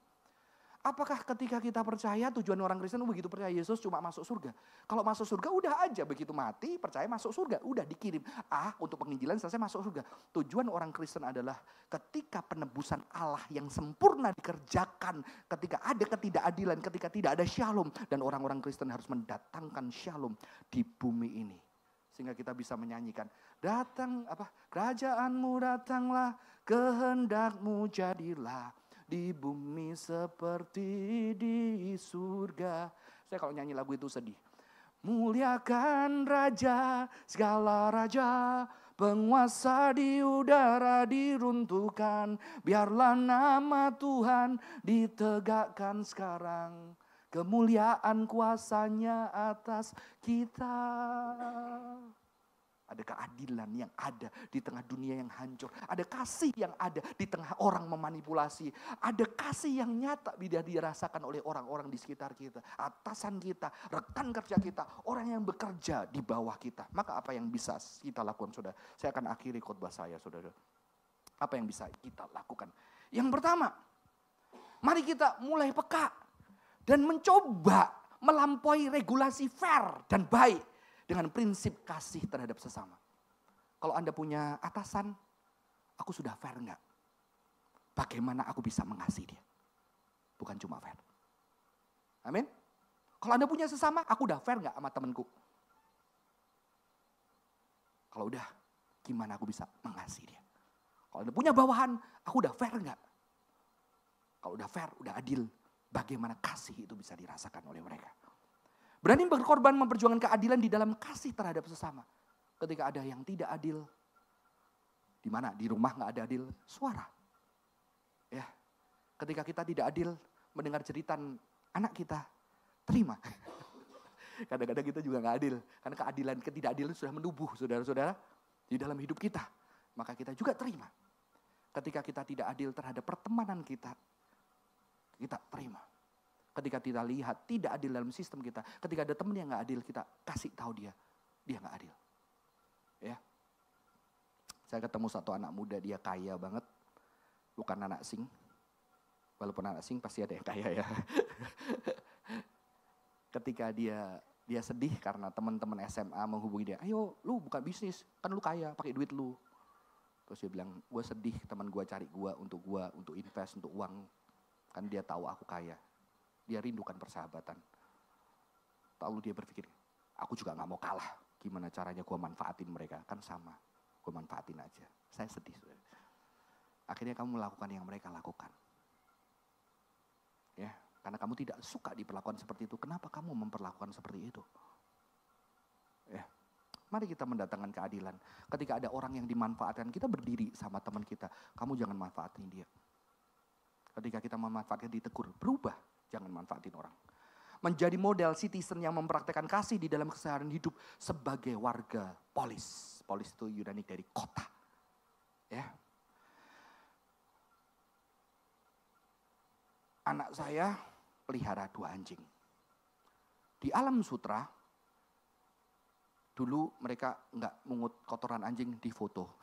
Apakah ketika kita percaya tujuan orang Kristen begitu percaya Yesus cuma masuk surga? Kalau masuk surga udah aja, begitu mati percaya masuk surga, udah dikirim. Untuk penginjilan selesai masuk surga. Tujuan orang Kristen adalah ketika penebusan Allah yang sempurna dikerjakan, ketika ada ketidakadilan, ketika tidak ada shalom, dan orang-orang Kristen harus mendatangkan shalom di bumi ini. Sehingga kita bisa menyanyikan, kerajaanmu datanglah, kehendakmu jadilah. Di bumi seperti di surga. Saya kalau nyanyi lagu itu sedih. Muliakan Raja, segala raja, penguasa di udara diruntuhkan. Biarlah nama Tuhan ditegakkan sekarang. Kemuliaan kuasanya atas kita. Ada keadilan yang ada di tengah dunia yang hancur. Ada kasih yang ada di tengah orang memanipulasi. Ada kasih yang nyata tidak dirasakan oleh orang-orang di sekitar kita. Atasan kita, rekan kerja kita, orang yang bekerja di bawah kita. Maka apa yang bisa kita lakukan, saudara? Saya akan akhiri khotbah saya, saudara. Apa yang bisa kita lakukan? Yang pertama, mari kita mulai peka dan mencoba melampaui regulasi fair dan baik. Dengan prinsip kasih terhadap sesama. Kalau Anda punya atasan, aku sudah fair enggak? Bagaimana aku bisa mengasihi dia? Bukan cuma fair. Amin. Kalau Anda punya sesama, aku udah fair enggak sama temanku? Kalau udah, gimana aku bisa mengasihi dia? Kalau Anda punya bawahan, aku udah fair enggak? Kalau udah fair, udah adil, bagaimana kasih itu bisa dirasakan oleh mereka? Berani berkorban memperjuangkan keadilan di dalam kasih terhadap sesama. Ketika ada yang tidak adil, di mana? Di rumah nggak ada adil, suara. Ya, ketika kita tidak adil mendengar jeritan anak kita, terima. Kadang-kadang kita juga nggak adil, karena keadilan, ketidakadilan sudah menubuh, saudara-saudara, di dalam hidup kita. Maka kita juga terima. Ketika kita tidak adil terhadap pertemanan kita terima. Ketika kita lihat tidak adil dalam sistem kita, ketika ada teman yang nggak adil, kita kasih tahu dia nggak adil. Ya, saya ketemu satu anak muda, dia kaya banget, bukan anak sing, walaupun anak sing pasti ada yang kaya ya. Ketika dia sedih karena teman-teman SMA menghubungi dia, ayo lu buka bisnis, kan lu kaya, pakai duit lu. Terus dia bilang, gue sedih teman gue cari gue, untuk invest, untuk uang. Kan dia tahu aku kaya. Dia rindukan persahabatan. Lalu dia berpikir, aku juga gak mau kalah. Gimana caranya gue manfaatin mereka? Kan sama, gue manfaatin aja. Saya sedih. Akhirnya kamu melakukan yang mereka lakukan. Ya, karena kamu tidak suka diperlakukan seperti itu. Kenapa kamu memperlakukan seperti itu? Ya. Mari kita mendatangkan keadilan. Ketika ada orang yang dimanfaatkan, kita berdiri sama teman kita. Kamu jangan manfaatin dia. Ketika kita memanfaatkan, ditegur. Berubah, jangan manfaatin orang. Menjadi model citizen yang mempraktekkan kasih di dalam keseharian hidup sebagai warga polis. Polis itu Yunani dari kota. Ya. Anak saya pelihara 2 anjing. Di alam sutra, dulu mereka nggak mungut kotoran anjing di foto.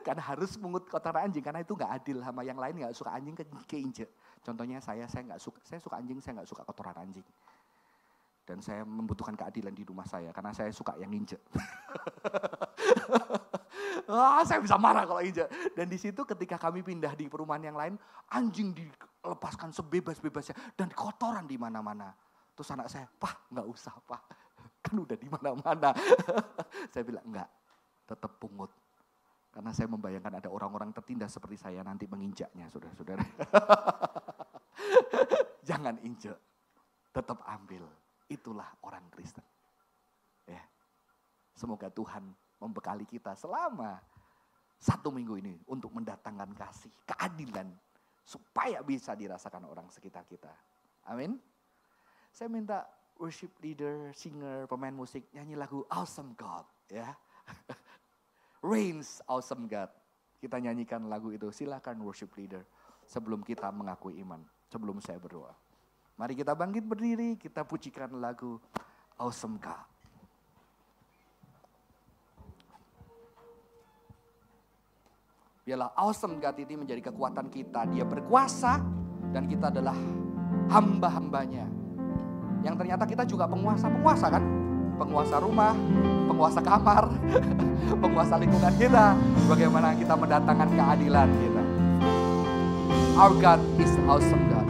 Karena harus mungut kotoran anjing, karena itu nggak adil sama yang lain, nggak suka anjing keinjek. Contohnya saya nggak suka, saya suka anjing, saya nggak suka kotoran anjing. Dan saya membutuhkan keadilan di rumah saya, karena saya suka yang injek. Saya bisa marah kalau injek. Dan di situ ketika kami pindah di perumahan yang lain, anjing dilepaskan sebebas-bebasnya dan kotoran di mana-mana. Terus anak saya, "Pak, nggak usah, Pak. Kan udah di mana-mana." Saya bilang, "Enggak, tetap pungut." Karena saya membayangkan ada orang-orang tertindas seperti saya nanti menginjaknya, saudara-saudara. Jangan injek, tetap ambil. Itulah orang Kristen. Ya. Semoga Tuhan membekali kita selama 1 minggu ini untuk mendatangkan kasih, keadilan, supaya bisa dirasakan orang sekitar kita. Amin. Saya minta worship leader, singer, pemain musik nyanyi lagu Awesome God, ya. Reigns Awesome God. Kita nyanyikan lagu itu. Silakan worship leader sebelum kita mengakui iman, sebelum saya berdoa. Mari kita bangkit berdiri, kita pujikan lagu Awesome God. Biarlah awesome God ini menjadi kekuatan kita. Dia berkuasa dan kita adalah hamba-hambanya. Yang ternyata kita juga penguasa kan? Penguasa rumah, penguasa kamar, penguasa lingkungan kita. Bagaimana kita mendatangkan keadilan kita. Our God is awesome God.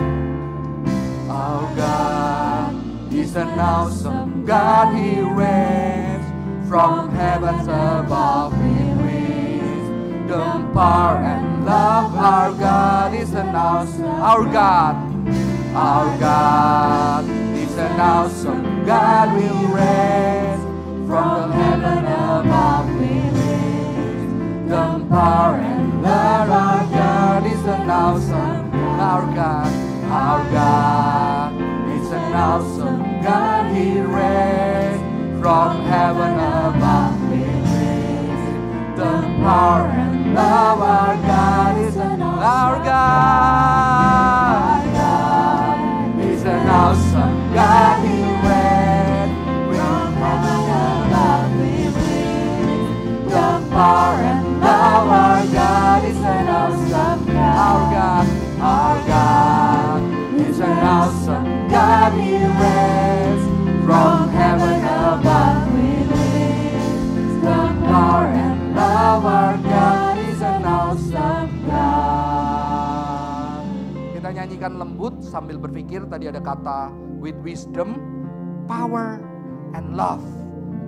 Our God is an awesome God. He reigns from heavens above. He reigns the power and love. Our God is an awesome. Our God is an awesome God. We reign from heaven above. We reign the power and love. Our God is an awesome. Our God is an awesome God. He reigns from heaven above. We reign the power and love. Our God is an awesome. Our God is an awesome God. He reigns from heaven above. We reign the power and love. Our God is an awesome God. Our God is an awesome God. He reigns from heaven above. We reign the power and love. Our God is an awesome God. Kita nyanyikan lembut sambil berpikir. Tadi ada kata with wisdom, power, and love.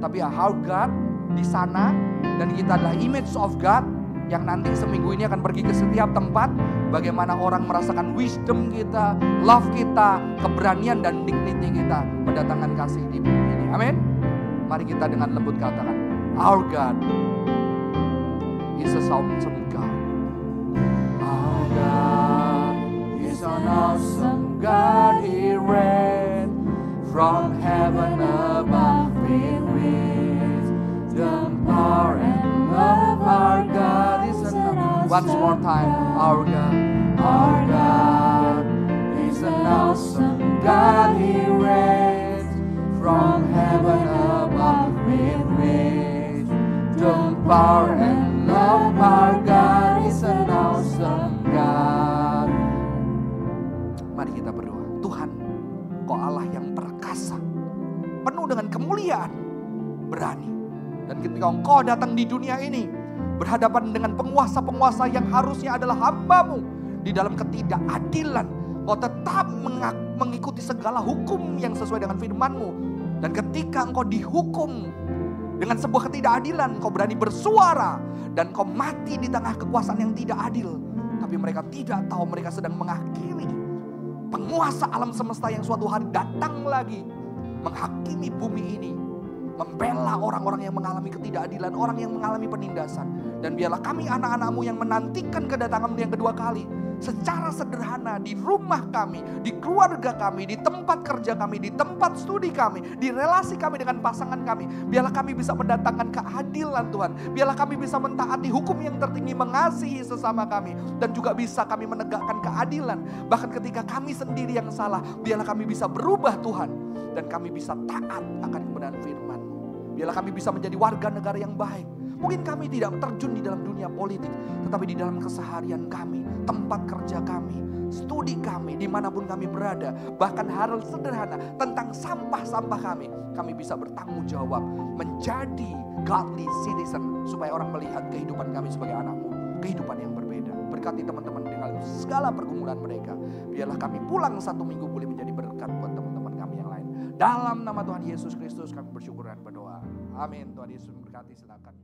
Tapi our God di sana dan kita adalah image of God yang nanti seminggu ini akan pergi ke setiap tempat. Bagaimana orang merasakan wisdom kita, love kita, keberanian dan dignity kita mendatangkan kasih di bumi ini. Amin. Mari kita dengan lembut katakan, our God is a awesome God. Our God is an awesome God. He reigns from heaven above. He reigns the power and love. Our God is an awesome. Once more time, our God is an awesome God. He reigns from heaven above. He reigns the power and love. Our God is an awesome God. Mari kita berdoa. Tuhan, Kau Allah yang perkasa, penuh dengan kemuliaan, berani. Dan ketika engkau datang di dunia ini, berhadapan dengan penguasa-penguasa yang harusnya adalah hamba-Mu di dalam ketidakadilan, engkau tetap mengikuti segala hukum yang sesuai dengan firman-Mu. Dan ketika engkau dihukum dengan sebuah ketidakadilan, engkau berani bersuara dan engkau mati di tengah kekuasaan yang tidak adil. Tapi mereka tidak tahu mereka sedang mengakhiri penguasa alam semesta yang suatu hari datang lagi menghakimi bumi ini, membela orang-orang yang mengalami ketidakadilan, orang yang mengalami penindasan. Dan biarlah kami anak-anak-Mu yang menantikan kedatangan-Mu yang kedua kali, secara sederhana di rumah kami, di keluarga kami, di tempat kerja kami, di tempat studi kami, di relasi kami dengan pasangan kami. Biarlah kami bisa mendatangkan keadilan Tuhan. Biarlah kami bisa mentaati hukum yang tertinggi, mengasihi sesama kami. Dan juga bisa kami menegakkan keadilan. Bahkan ketika kami sendiri yang salah, biarlah kami bisa berubah Tuhan. Dan kami bisa taat akan kebenaran firman. Biarlah kami bisa menjadi warga negara yang baik. Mungkin kami tidak terjun di dalam dunia politik, tetapi di dalam keseharian kami, tempat kerja kami, studi kami, dimanapun kami berada, bahkan hal sederhana tentang sampah-sampah kami bisa bertanggung jawab menjadi godly citizen, supaya orang melihat kehidupan kami sebagai anak-Mu, kehidupan yang berbeda. Berkati teman-teman dengan segala pergumulan mereka. Biarlah kami pulang 1 minggu boleh menjadi berkat buat teman-teman kami yang lain. Dalam nama Tuhan Yesus Kristus kami bersyukur dan berdoa. Amin. Tuhan Yesus memberkati, silakan.